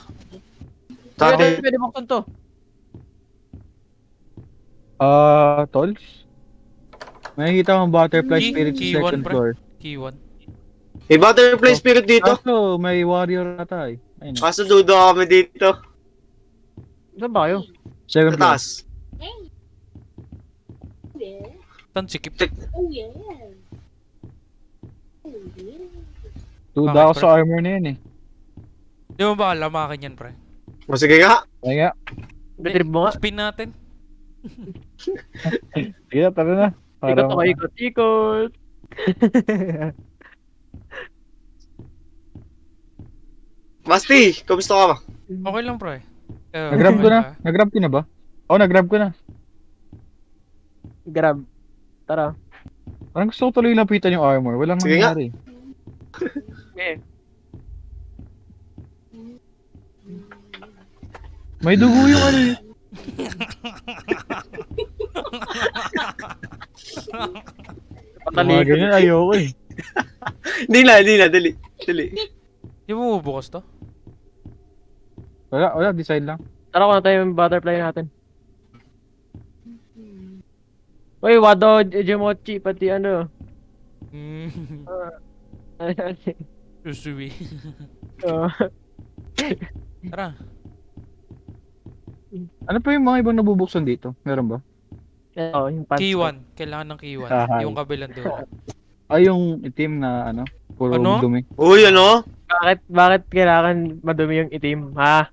Sabi, Pwede buksan to. Tolls? May nakikita akong butterfly Key- spirit sa key second one, pre. floor. Key 1. May butterfly spirit dito. Kaso, may warrior ata eh. Ayun. Kaso dudo kami dito. Saan ba kayo? Second Sa floor. taas. Yeah. Tan sikip. Oh, yeah. Oh, yeah. Duda Bakit, ako pre? sa armor na yun eh. Di mo ba lamakin yan, pre? O sige nga. Kaya nga. Bitrip mo nga. Spin natin. Sige na, tara na. Ikot ako, ikot, ikot. Basti, kamusta ka ba? Okay lang, pre. Nag-grab ko na. Nag-grab ko na ba? Oo, nag-grab ko na. Grab. Tara. Parang gusto ko tuloy lapitan yung armor. Walang Sige nga. nangyari. Okay. May dugo yung ano eh. Mga Patalikod. ganyan, ayoko eh. Hindi na, dali. Dali. Di mo bubukas to? Wala, decide lang. Tara ko na tayo yung butterfly natin. Uy, Wado, Jemochi, pati ano. Usui. Uh, Tara. Ano pa yung mga ibang nabubuksan dito? Meron ba? yung pants Key ko. 1. Kailangan ng key 1. Ah, Yung kabilang doon. Ay, yung itim na ano? Puro Ano? dumi. Uy, ano? Bakit kailangan madumi yung itim, ha?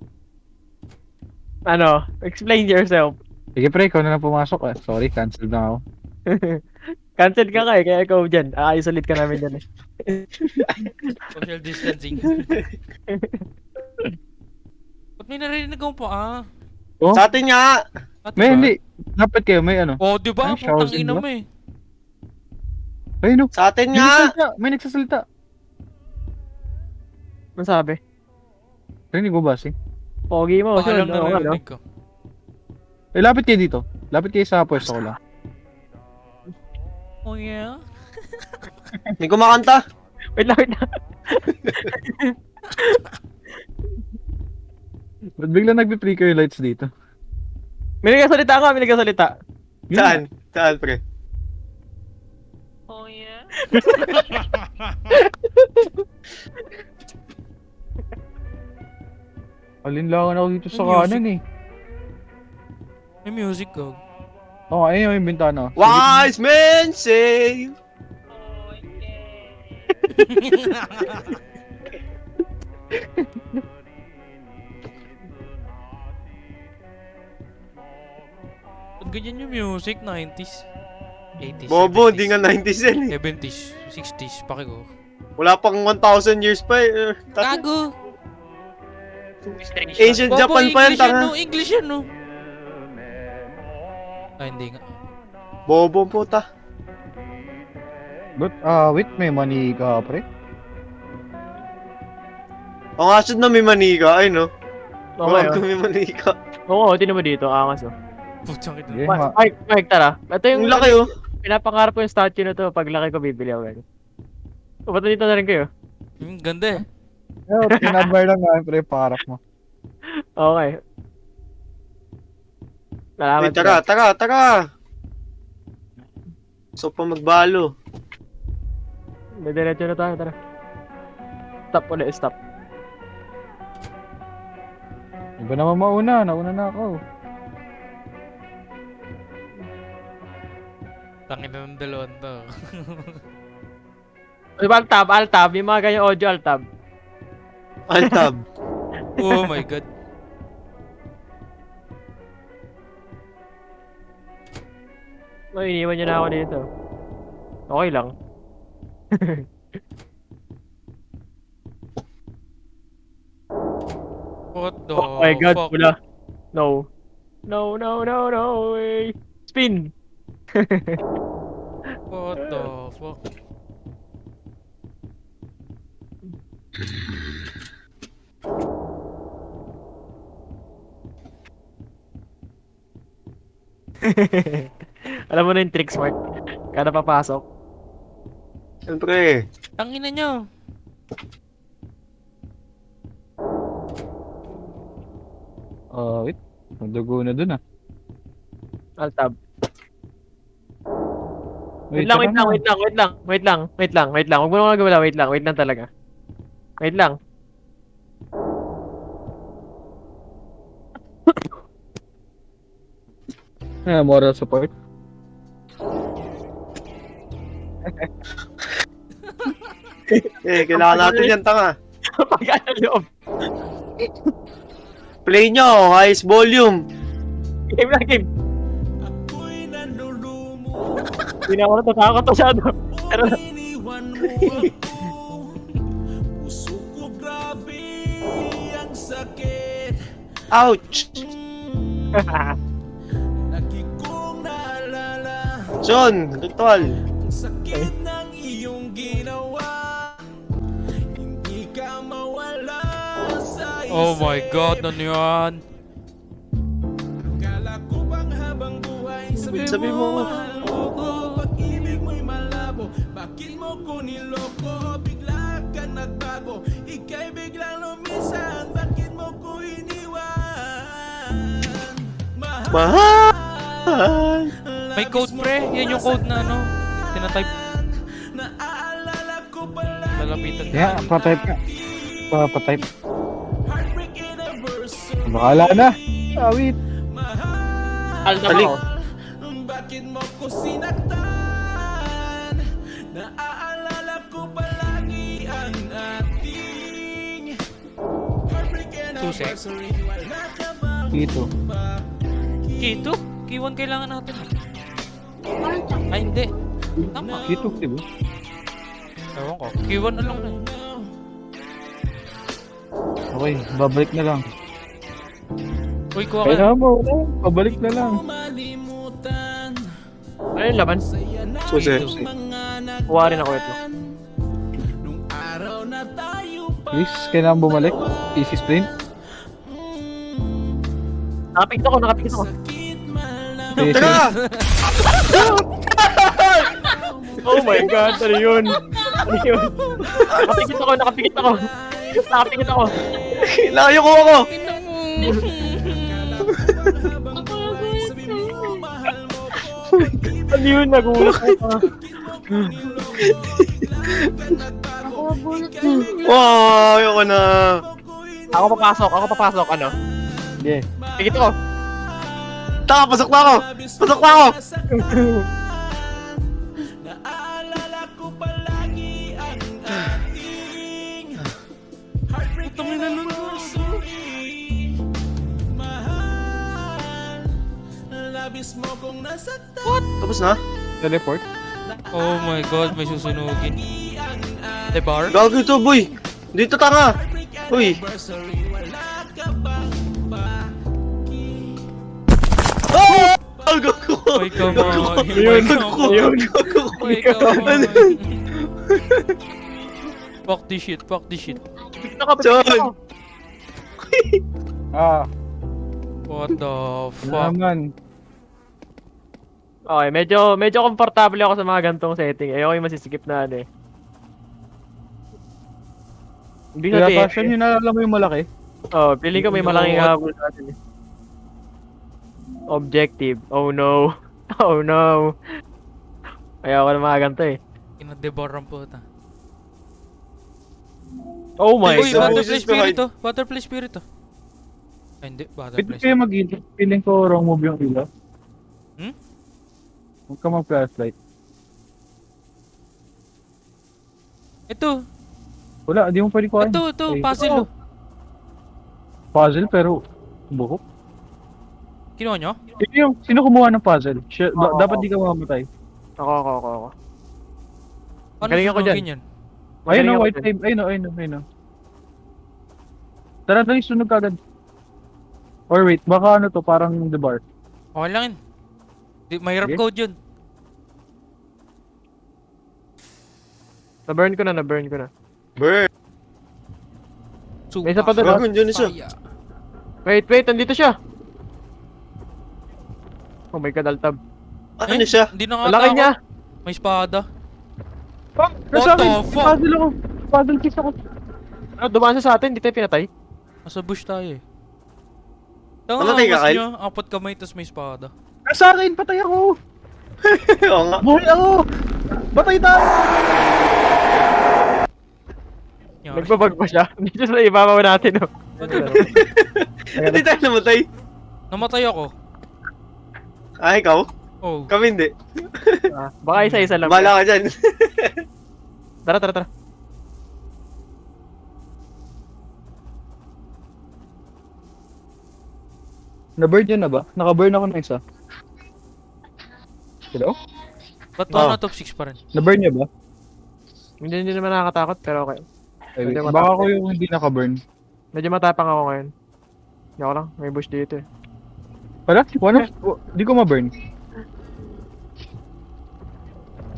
Ano? Explain yourself. Sige pre, ikaw na lang pumasok ah. Sorry, cancel na ako. Cancel ka nga eh, kaya ikaw dyan. Isolate ka namin dyan eh. Social distancing. Ba't may narinig akong pa Sa atin nga. May hindi. Dapat kayo, may ano. Oh, di ba? Ay, showers Putang in ina ba? mo eh. Ay no. Sa atin May nga. nagsasalita. May nagsasalita. Ano sabi? Rinig mo ba si? Pogi mo, Paalam Sean. na Oo nga, no? narinig ko. Eh, lapit kayo dito. Lapit kayo sa pwesto ko lang. Oh yeah? May kumakanta. Wait lang, wait lang. Ba't bigla nagbe-flicker yung lights dito? May nagkasalita nga, may nagkasalita. Yun Saan? Saan, pre? Oh yeah? Alinlangan ako dito sa May music. kanan eh. May music go. Oo, ayun yung bintana. Wise men say. Ba't ganyan yung music? 90s? 80s? Bobo, 70s, di nga 90s yan eh. 70s, 60s, pakigo. Wala pang 1,000 years pa eh. Gago! Ancient Bobo, Japan pa yan, English yan, tanga. no? English yan, no? Ay, hindi nga. Bobo puta. But, wait, may money ka, pre? Ang asod na may manika, ay no. Okay, Wala oh. may manika. Oo, tinan mo dito, angas oh. Putang ina. Sige, Mike, tara. Ito yung Ang laki oh. pinapangarap ko yung statue na to. Pag laki ko, bibili ako ganyan. Ba't dito na rin kayo? Ganda eh. Tinambar lang nga, pre, parap mo. Okay. Salamat. Ay, tara. So pa magbalo. Diretso na tayo, tara. Stop ulit, stop. Iba naman mauna, nauna na ako. Tangin na ng dalawang to. Diba, alt-tab. Yung mga ganyan audio, alt-tab. Altab. Oh my god. Ay, iniwan niyo na ako dito. Okay lang. What the Oh my god, fuck? wala. No. No, way. Spin. What the fuck? Alam mo na yung tricks, Mark. Kada papasok. Siyempre. Tangin na nyo. Wait. Magdugo na dun ah. Alt-tab. Wait lang, tara na. wait lang. Huwag mo na gawala, wait lang talaga. Wait lang. Moral support. Kailangan natin yan, tanga. Pagkano loob. Play nyo, highest volume. Game lang, game. Hindi na ako natatakot masyado. Pero Ouch! John, ritual. Oh my god, ano yan? Sabi mo, Pag-ibig mo'y malabo, bakit mo ko niloko? Bigla ka nagbago, ika'y biglang lumisan, bakit mo ko iniwan? mahal. May code pre, yan yung code na ano, tinatype. Naaalala ko pala, Lalapitan. Yeah, patype ka. Patype. heartbreak anniversary. Bakala na. Awit. alta Balik. ako. Bakit mo ko sinaktan? Naaalala ko palagi ang ating heartbreak Susek. anniversary. Wala ka bang Dito. Key 2? Key 1 kailangan natin. Parang tsaka. Ay, hindi. Tama. Dito, diba? Ewan ko. Key 1 na lang na. Okay, babalik na lang. Uy, kuha ka. Kailangan mo. Babalik na lang. malimutan? Ano yung laban? Susi. Kuha rin ako ito. Nung araw na tayo pa Please, kailangan bumalik. Easy sprint. Nakapikit ako. sakit mahal na Easy. Teka! Oh my god, ano yun? Ano yun? Nakapikit ako. Layo ko ako! Ano yun? Nagulat ko pa. Ako bulot na yun. Wow, ayoko na. Ako papasok, ano? Yeah. Pikit ako. Taka, pasok na ako! Pasok na ako! Naaalala ko palagi ang ating heartbreak anniversary. Mahal, labis mo kong nasaktan. Tapos na? Teleport. Oh my god, may susunugin. The bar? Gago ito, boy! Dito, tanga! Uy! Wala ka bang paki? Oh! Gago! Uy, come on. Ayun. Uy, come on. Fuck this shit. Pikit ako. John! Ah, What the fuck? naman. Okay, medyo komportable ako sa mga gantong setting. Ayoko yung masisikip na ano eh. Hindi Kaya sabihin. passion yun, alam mo yung malaki. Oh, feeling ko may malaking habol natin eh. Objective. Oh no. Oh no. Ayoko na mga ganito eh. Ina-debar ang puta. Oh my Uy, God. god. butterfly spirit to. Butterfly spirit to. Ay, hindi. Pwede Butterfly kayo mag-intro. Feeling ko wrong move yung ilaw. Hmm? Huwag ka mag-flashlight. Ito. Wala, di mo pwede kuhain. Ito. Ay, Puzzle. oh. Puzzle pero buhok. Kinuha nyo? Sino kumuha ng puzzle? Oo. Dapat di ka mamatay. Ako. Ano Galing ako sunugin yan? Ayun Magaling o, ako white dyan. tape. Ayun o. Tara, dali, sunog ka agad. Or wait, baka ano to, parang the bar. Okay lang yun. Mahirap Sige. code yun. Na-burn ko na. Burn! Super. May isa pa doon. Gago, dyan isa. Wait, andito siya. Oh my god, Altab. Ano siya? Hindi na nga Malaki takot. niya. May espada. Oh, What the fuck? Puzzle ako. Puzzle piece ako. Ano, dumaan siya sa atin, hindi tayo pinatay. Nasa bush tayo eh. Namatay ka, Kyle? Nyo, apat kamay tas may espada. Sa akin, patay ako. Oo nga. Buhay ako! Batay tayo! Yari. Nagbabag pa siya. Dito sa ibabaw natin, oh. Hindi tayo namatay. Namatay ako. Ah, ikaw? Oh. Kami hindi. Baka isa-isa lang. Bala ka dyan. Tara, tara, tara. Na-burn yun na ba? Naka-burn ako ng isa. Hello? Ba't Oh. 1 out of 6 pa rin? Na-burn niya ba? Hindi naman nakakatakot, pero okay. Ay, Medyo baka matapang. ako yung hindi naka-burn. Medyo matapang ako ngayon. Hindi ako lang, may bush dito eh. Wala? Wala? Di ko ma-burn.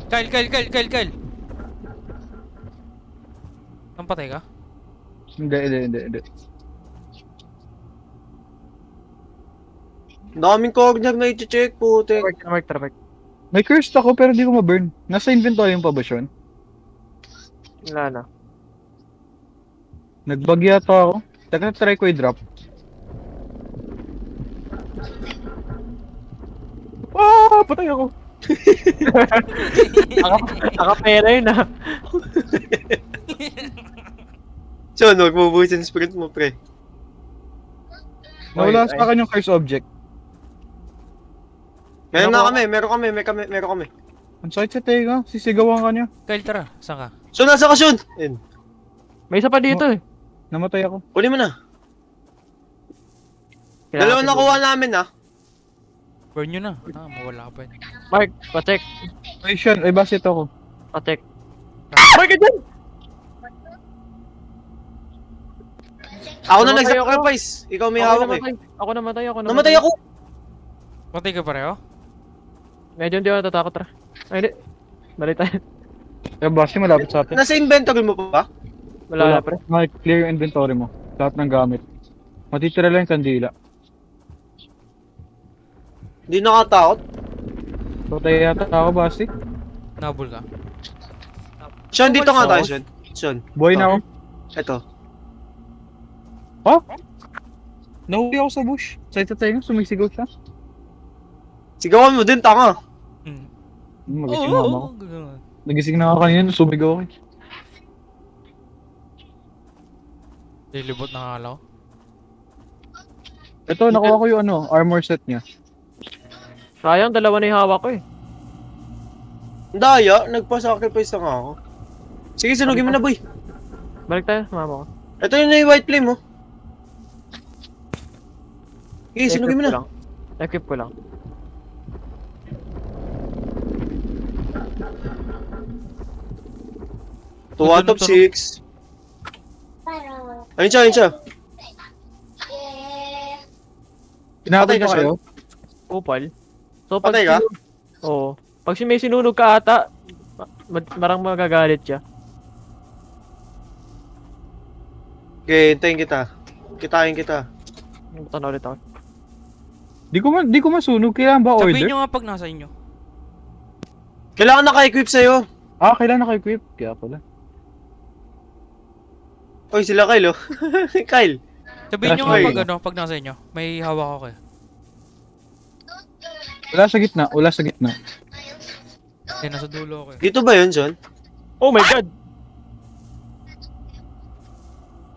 Kyle! Nampatay ka? Hindi. Daming corner na i-check, putik. Tara. May cursed ako pero di ko ma-burn. Nasa inventory yung pa ba, Sean? Wala na. Nag-bug yata ako. Teka, try ko i-drop. Ah! Patay ako! Nakapera yun ah. So, huwag mo buhusin sprint mo, pre. Nawala Ay, sa akin yung curse object. Meron Ano na ko? meron kami. Ang sakit sa tega. Sisigawan ka niya. Kyle, tara. Saan ka? So, nasa ka, Shun? Ayun. May isa pa dito eh. Namatay ako. Uli mo na. Kailangan Dalawang siguro. nakuha namin, ah. Burn nyo na. Mawala ka pa yun. Mark, pacheck. Ay, Sean. Ay, basit ako. Pacheck. Mark, ka dyan! Ako na Namatay nag-sacrifice. Ikaw may hawak eh. Ako namatay. Namatay ako! Patay ka pareho? Medyo hindi ako natatakot, tara. Ay, hindi. Balik tayo. Ay, basi malapit sa atin. Nasa inventory mo pa ba? Wala na, pre. Clear yung inventory mo. Lahat ng gamit. Matitira lang yung kandila. Hindi nakatakot. Patay yata ako, basi. Nabul ka? Shun, dito nga Oo. tayo, Shun. Shun. Boy na ako. Ito. Nahuli ako sa bush. Sa itatenga, sumisigaw siya. Sigawan mo din, tanga. Magising na ako. Gano'n. Nagising na ako kanina, sumigaw ako. Lilibot na akala ko. Ito, nakuha ko yung armor set niya. Sayang, dalawa na yung hawak ko eh. Daya, nagpa-sacrifice na nga ako. Sige, sunugin mo na, boy. Balik tayo, mama ko. Ito yun na yung white flame, oh. Sige, sunugin mo na. Equip ko lang. Two out of 6. Ayun siya. Pinatay Patay ka, ko kayo. Upal. So, pag Patay ka? Oo. Pag si may sinunog ka ata, marang magagalit siya. Okay, hintayin kita. Kitain kita. Butan ulit ako. Di ko masunog. Kailangan ba order? Sabihin nyo nga pag nasa inyo. Kailangan naka-equip sa'yo. Kailangan naka-equip. Kaya pala. Oy, sila Kyle, oh. Kyle. Sabihin nyo nga Ay. pag nasa inyo. May hawak ako kayo. Wala sa gitna. Eh, nasa dulo ako eh. Dito ba yun, John? Oh my god!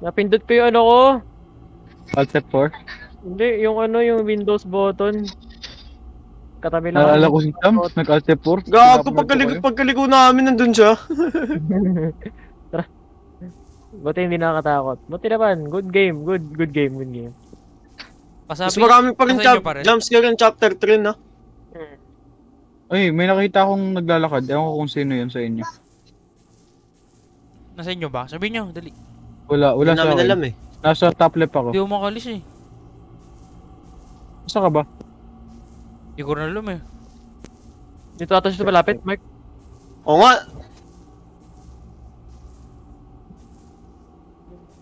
Napindot ko yung ano ko. Alt F4. Hindi, yung Windows button. Katabi lang. Naalala ko si Sam. Nag-Alt F4. Gago, pagkaliko namin nandun siya. Tara. Buti hindi nakakatakot. Buti naman. Good game. Good game. Mas Pasabi, marami pa rin nasa inyo pa rin? jumpscare yung chapter 3, no? Ay, may nakita akong naglalakad. Ewan ko kung sino yun sa inyo. Nasa inyo ba? Sabihin nyo, dali. Wala Hindi sa namin akin. alam eh. Nasa top left ako. Hindi ako makalis eh. Saan ka ba? Hindi ko rin alam eh. Dito ata siya malapit, Mark. Oo nga.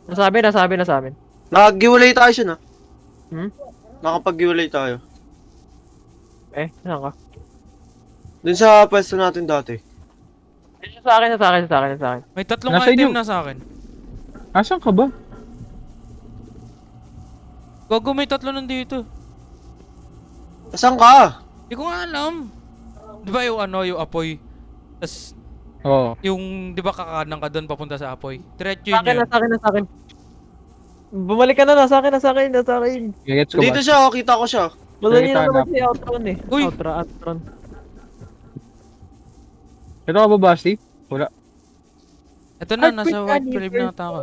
Nasabi na sa amin. Nakagiwalay tayo siya, no? Nakapag-giwalay tayo. Saan ka? Dun sa pwesto natin dati. Sa akin. May tatlong Nasa item inyo. na sa akin. Asan ka ba? Gago, may tatlo nandito. Saan ka? Hindi ko nga alam. Di ba yung ano, yung apoy? Tas, Oo. yung, di ba kakanan ka doon papunta sa apoy? Diretso Sa akin, yun. nasa akin, nasa akin. Bumalik ka na, nasa akin, nasa akin, nasa akin. Gets ko Dito ba? siya, oh, kita ko siya. Madali Nakita na naman na. si Outron eh. Uy! Outron. Ito ka ba, Basti? Wala. Ito na, nasa white flame na ata ako.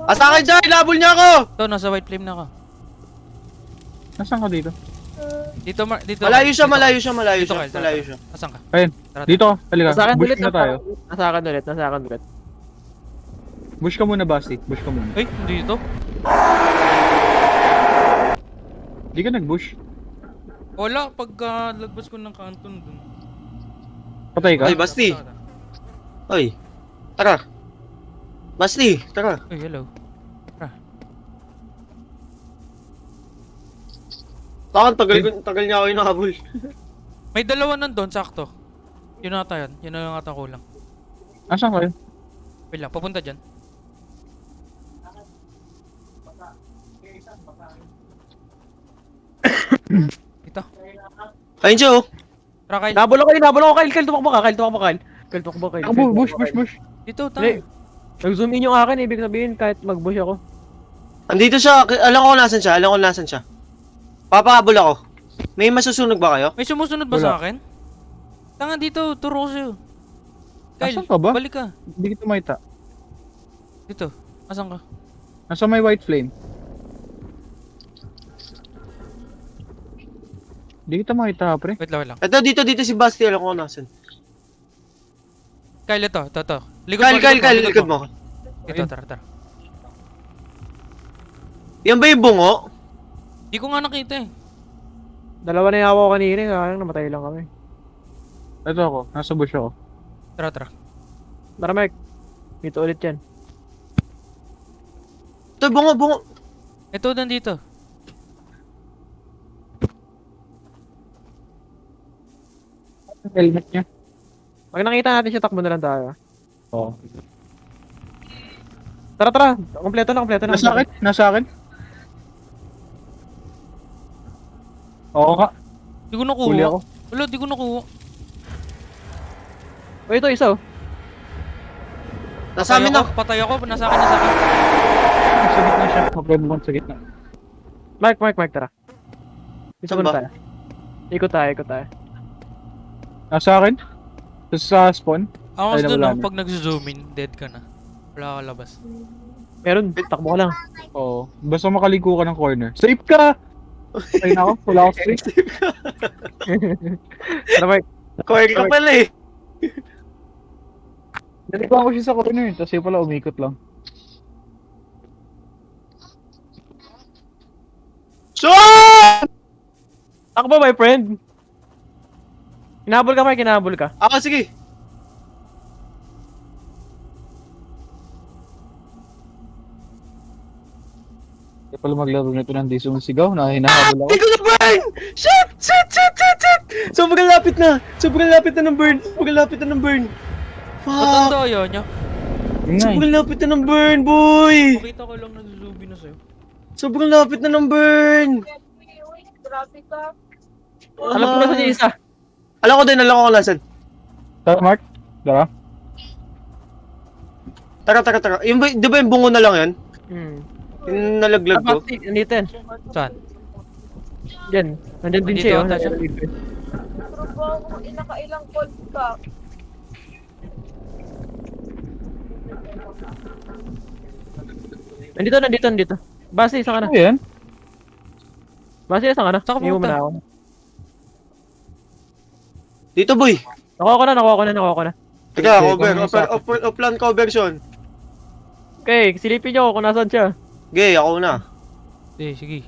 Sa akin dyan, labol niya ako! Ito, nasa white flame na ako. Nasaan ka dito? Dito, dito. Malayo siya, dito. malayo siya, malayo Dito, siya, Kyle, tara, malayo tara. siya. Asan ka? Ayun. Tara, Dito ka. Halika. Nasa akin Bush ulit, na tayo. nasa akin ulit, nasa akin ulit. Bush ka muna, Basti. Bush ka muna. Ay, dito? Di ka nag-bush. Wala, pagka lagpas ko ng kanton dun. Patay ka? Ay, Basti. Oy, tara. Basti, tara. Uy, hello. Tagal niya ako yung nakahabol. May dalawa nandun, sakto. Yun ata yan. Yun na lang ata kulang. Asan kayo? Wait lang, papunta dyan. Ito. Ayun siya, oh. Tara, Kyle. Nabol ako, Kyle. Kyle, tumakbo ka, Kyle, tumakbo, Kyle. Kyle, tumakbo, Kyle. Ako, bush. Dito, Hindi. tara. Nag-zoom in yung akin, ibig sabihin kahit mag-bush ako. Andito siya, alam ko kung nasan siya. Papahabol ako. May masusunog ba kayo? May sumusunod ba Wala. sa akin? Tanga dito, turo ko sa'yo. Kyle, Asan ka ba? balik ka. Hindi kita makita. Dito, asan ka? Nasa may white flame. Hindi kita makita, pre. Wait lang. Ito, dito si Basti, alam ko kung nasan. Kyle, ito. Kyle, likod mo. Ito, tara. Yan ba yung bungo? Di ko nga nakita eh. Dalawa na yung ako kanina, sayang namatay lang kami. Ito ako. Nasa bush ako. Tara. Tara, Mike. Dito ulit yan. Ito, bungo. Ito, nandito. Helmet niya. Pag nakita natin siya, takbo na lang tayo. Oo. Tara. Kompleto na. Nasa akin. Oo ka. Di ko nakuha. Huli ako. Wala, di ko nakuha. O, ito, isa oh. Nasa amin na. Patay ako, nasa akin. Sa gitna siya. Mag-red one sa gitna. Mike, tara. Isa Saan muna ba? tayo. Ikot tayo. Nasa akin. Sa spawn. Ang Ay, doon, nawala no, na. pag nag-zoom in, dead ka na. Wala ka labas. Meron, takbo ka lang. Oo. Basta makaligo ka ng corner. Safe ka! Ay nako, wala ako safe. Tara, Mike. Kuwag ka pala eh. Nalikuhan ko siya sa corner. Tapos yun pala umikot lang. Shot! Takbo, my friend. Kinabol ka, Mike, kinabol ka. Ako, sige. Kaya pala maglaro nito ng di sumisigaw na hinahabol ako. Hindi ko na-burn! Shit! Sobrang lapit na ng burn. Ba't Fuck! ang daya niya? Yun nga eh. Sobrang lapit na ng burn, boy! Makita ko lang nag-zoom in na sa'yo. Sobrang lapit na ng burn! Grabe ka. Alam ko na sa isa. Alam ko kung nasan. Tara Mark. Tara. Tara. Yung ba, di ba yung bungo na lang yan? Yung nalaglag ko? Nandito yan. Saan? Yan. Nandyan din Dito siya. ata siya. Pero ba ako inakailang cold ka? Nandito. Basi, isa ka na. Ano yan? Basi, isa ka na. Saan ka Hindi mo pumunta? na ako. Dito, boy! Nakuha ko na. Teka, Okay, cover. kung sa- Upland conversion. Okay, silipin niyo kung nasan siya. Gay, ako na. Sige.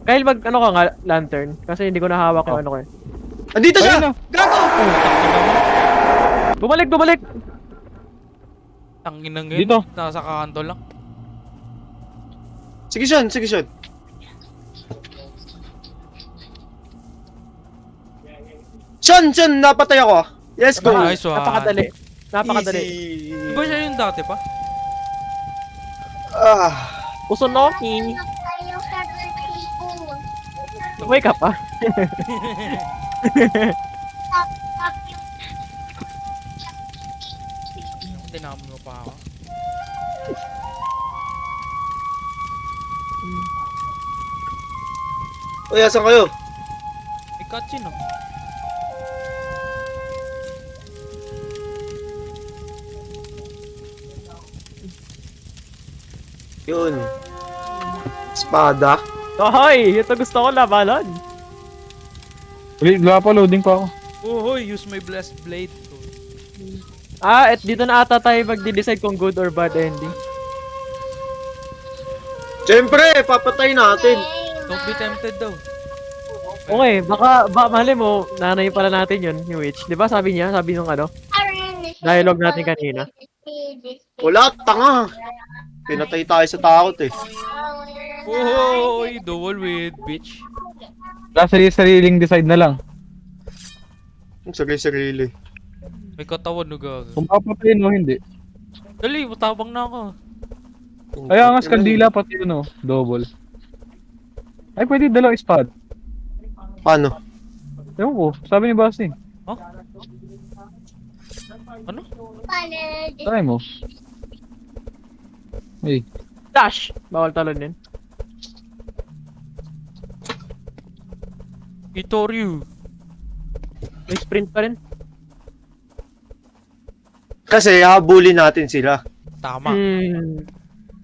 Kyle, ano ka nga, lantern? Kasi hindi ko nahawak yung ano ko eh. Andito siya! Ayun na. Gago! Bumalik! Tangin ng yun. Dito. Nasa kanto lang. Sige, Sean. Sean, napatay ako ah. Yes, go! Nice one. Napakadali. Easy. Di ba siya yung dati pa? Ah. Usonoki! Ayaw ka Wake up ah. Tinamon mo pa ako. Uy, asan kayo? May cutscene oh. Yun. Espada. Hoy! Ito gusto ko labanan. Wala pa, loading pa ako. Oh, hoy, use my blessed blade. At dito na ata tayo magde-decide kung good or bad ending. Siyempre, papatay natin. Don't be tempted daw. Okay, baka mali mo, nanay pala natin yun, yung witch. Di ba sabi niya, sabi nung ano, dialogue natin kanina. Wala, tanga. Pinatay tayo sa takot eh. Hoy, dual with bitch. Wala, sariling decide na lang. Sarili-sarili. May katawan no gago. Kung papatayin mo, hindi. Dali, matabang na ako. Ay, angas kandila pati yun, oh. Double. Ay, pwede dalawang spot. Paano? Ewan ko, sabi ni Basti. Huh? Ano? Try mo. Hey, Dash! Bawal talon yun. Itoryu. May sprint pa rin. Kasi habulin natin sila. Tama.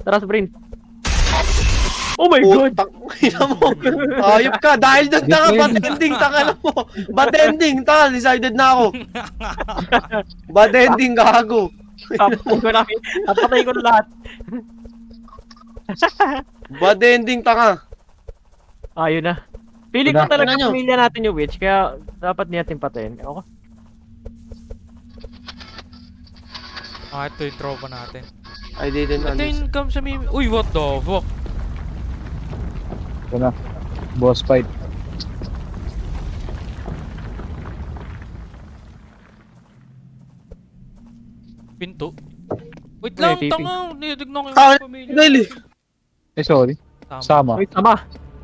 Tara sprint. Oh my god! Putang ina mo. Ayop ka. Dahil doon tanga. Bad ending. Tanga na mo. Bad ending. Tanga. Decided na ako. Bad ending. Gago. Tapatay ko na lahat. Bad ending. Tanga. Ayun na. Feeling ko Wala. talaga Ano nyo? pamilya natin yung witch, kaya dapat natin patayin. Ako. Ito yung tropa natin. I didn't Ito understand. yung come sa mimi. Uy, what the fuck? ito na. Boss fight. Pinto. Wait Ay, lang, tipi. tanga. Nitignan ko yung Ah, pamilya. Dali. Eh, sorry. Tama. Sama. Wait, sama.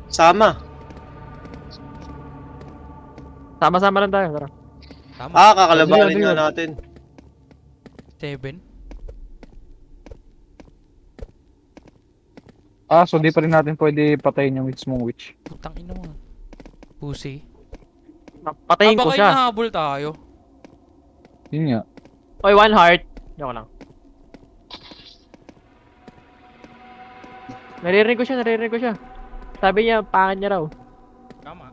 Sama. Sama-sama lang tayo. Tara. Tama. Kakalabanin Ano yun? na natin. 7. Ah, so di pa rin natin pwede patayin yung mismong witch. Putang ina mo. Pussy. Patayin ko baka siya. inahabol tayo. Yun nga. Oy, one heart. Joke lang. Naririnig ko siya. Sabi niya, pangit niya raw. Tama.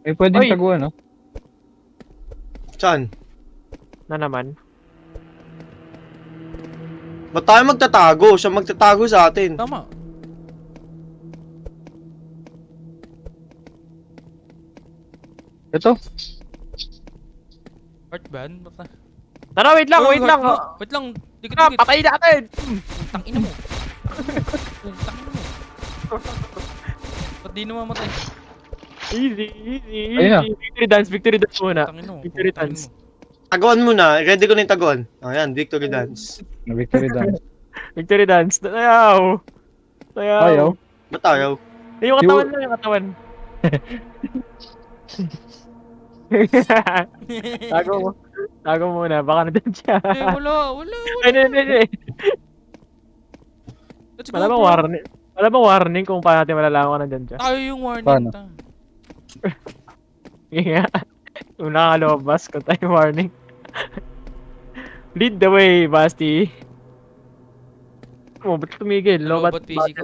Eh, pwedeng Oy! taguan, no? Saan? Na naman. Ba't tayo magtatago? Siya magtatago sa atin. Tama. Ito. Heart band? Bata. Tara, wait lang, wait lang. Wait lang. Dikit, Tara, dikit. patayin natin! Putang ina mo. Putang ina mo. Ba't di namamatay? Easy. Ayun na. Victory dance muna. Putang ina mo. Victory Putang dance. ina mo. Taguan muna. Ready ko na yung taguan. Ayan, victory dance. Na victory dance. Victory dance. Ayaw. Ayaw. Ba't ayaw? Yung katawan lang, yung katawan. Tago muna, baka nandun siya. Eh, wala. Ay, hindi. Let's go, Wala bang bro. warning? Wala bang warning kung paano natin malalaman kung nandun siya? Tayo yung warning. Paano? tang. Nga. Kung nakalabas ko tayo warning. Lead the way, Basti. Oh, ba't tumigil? Hello, Lobat ba't PC ko?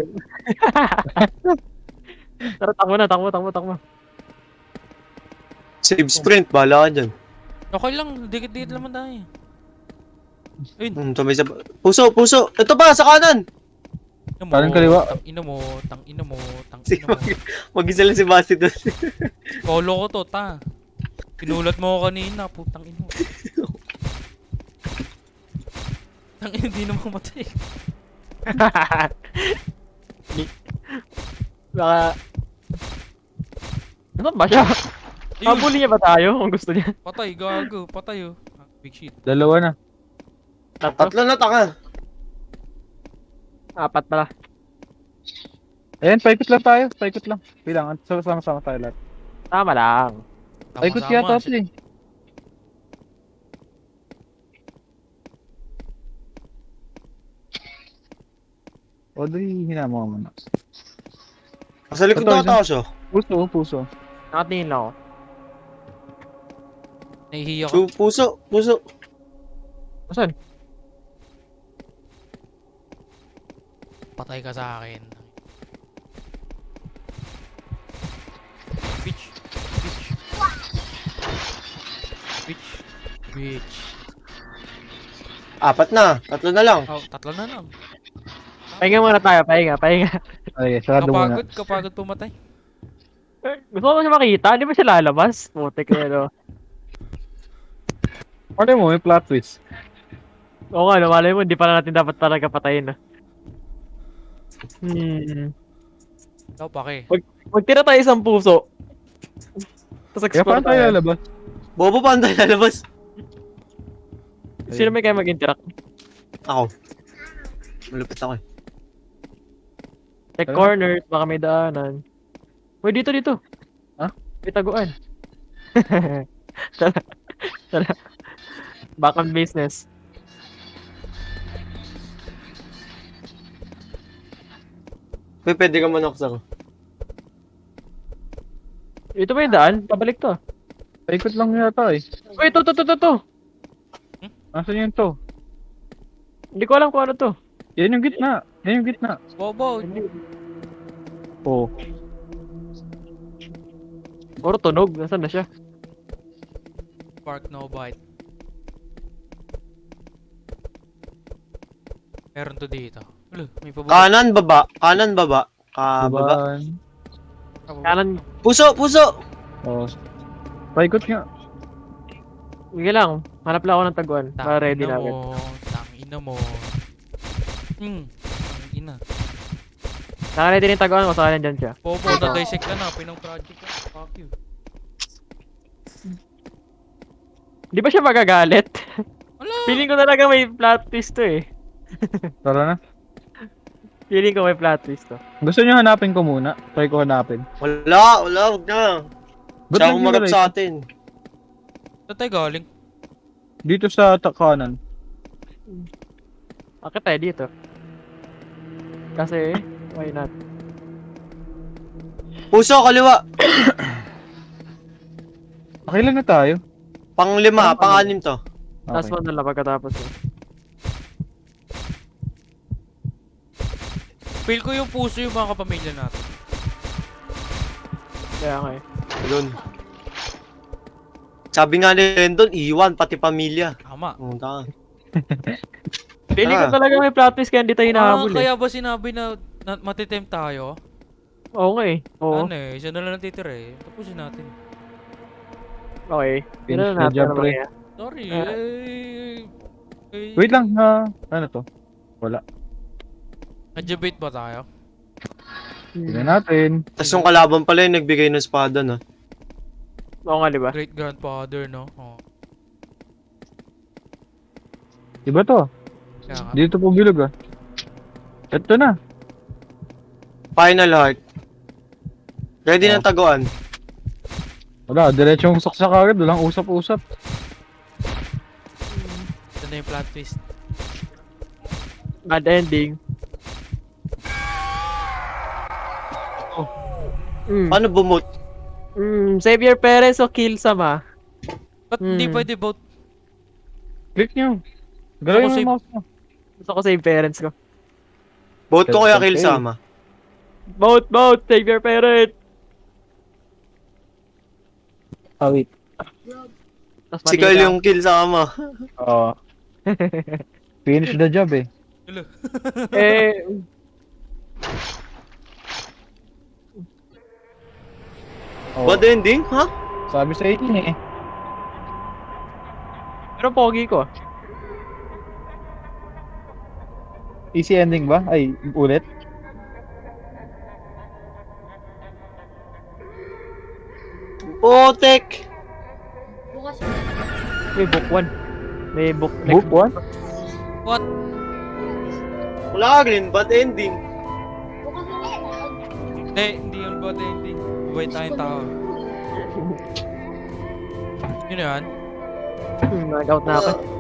Tara, takbo. Save sprint. Bahala ka dyan. Okay lang. Dikit-dikit naman tayo. Ayun. Sabay sa... Puso. Ito pa, sa kanan. Ina mo, Kanan kaliwa. Tang ina mo. Mag-isa lang si Basti doon. Solo ko to, ta. Pinulat mo ako kanina, putang ina mo. Tang ina, hindi na mamatay. Baka... Ano ba siya? Ayun, Habulin niya ba tayo kung gusto niya? patay, gago, patay oh. Ah, big shit. Dalawa na. Tatlo? Tatlo na, tanga. Apat pala. Ayan, paikot lang tayo. Paikot lang. Bilang, sama-sama tayo lahat. Tama lang. Paikot Sama-sama. yata ito eh. O, di hinama mo na. Sa likod Ito, na tao siya. Puso. Nakatingin lang ako. Nahihiya ko. So, puso. Saan? Patay ka sa akin. Bitch. Bitch. Apat na. Tatlo na lang. Oh, tatlo na lang. Pahinga muna tayo, pahinga. Okay, sarado muna. Kapagod pumatay. Gusto ko siya makita, di ba siya lalabas? Putik na no. Ano mo, may plot twist. Oo nga, malay mo, hindi pala natin dapat talaga patayin na. Ikaw pake. Magtira tayo isang puso. Tapos Kaya explore paano tayo tayo. lalabas? Bobo, paano tayo lalabas? Sino may kaya mag-interact? Ako. Malupit ako eh. Check Tara. corners, baka may daanan. Uy, dito. Ha? May taguan. Tara. Back on business. Uy, pwede ka manok sa ko. Ito ba yung daan? Pabalik to. Paikot lang yata eh. Uy, to. Nasaan yun to? Hindi ko alam kung ano to. Yan yung gitna. Bobo. Oh. Puro tunog. Nasaan na siya? Spark no bite. Meron to dito. Ulo, may pabuti. Kanan, baba. Baba. Diba? Kanan. Puso. Oh. Paikot nga. Sige lang. Hanap lang ako ng taguan. Para ready na agad. Tangina mo. Tangina. Naka-ready na yung taguan. Masakalan dyan siya. Bobo, na-dissect ka na. Pinang project ka. Fuck you. Di ba siya magagalit? Wala. Feeling ko talaga may plot twist to eh. Tara na. Feeling ko may plot twist to. Gusto niyo hanapin ko muna? Try ko hanapin. Wala, wag na. Ba't Siya umarap naghiwalay? sa atin. Saan tayo galing? Dito sa kanan. Bakit tayo dito? Kasi, why not? Puso, kaliwa. Pakilan na tayo. Pang-5, pang-6 to. Last one na lang pagkatapos eh. Feel ko yung puso yung mga kapamilya natin. Kaya nga eh. Ayun. Sabi nga ni Rendon, iwan, pati pamilya. Tama. Tama. Feeling ko talaga may plot twist kaya hindi tayo hinahabol eh. Kaya ba sinabi na matitempt tayo? Oo nga eh. Oo. Ano eh, isa na lang natitira eh. Tapusin natin. Okay. Yun Finish na the natin job, ano pre. kaya. Sorry. Wait lang. Ano to? Wala. Nadjabate ba tayo? Tignan natin. Tapos yung kalaban pala yung nagbigay ng espada, no? Oo nga diba? Great grandfather, no? Oh. Diba to? Kaya nga. Dito po bilog ah. Ito na. Final heart. Ready ng taguan. Wala, diretsong saksak agad. Walang usap-usap. Ito na yung plot twist. Bad ending. Paano bumot? Xavier Perez o Kill Sama? Ba't hindi pwede vote? Click nyo. Galawin mo save. yung mouse mo. Gusto ko save parents ko. Vote ko kaya kill Okay. sama. Vote! Xavier Perez! Ah, wait. Tas Si Carl yung kill sama. Oo. Finish the job eh. Eh, Oo. Bad ending? Ha? Sabi sa inyo eh. pero pogi ko. Easy ending ba? Ay, ulit? Putek! Bukas May book 1. May book. Book 1? What? Wala ka rin, bad ending. bukas na. Hindi yung bote, hindi. Buhay tayong tao. Yun yan. Nag-out na ako.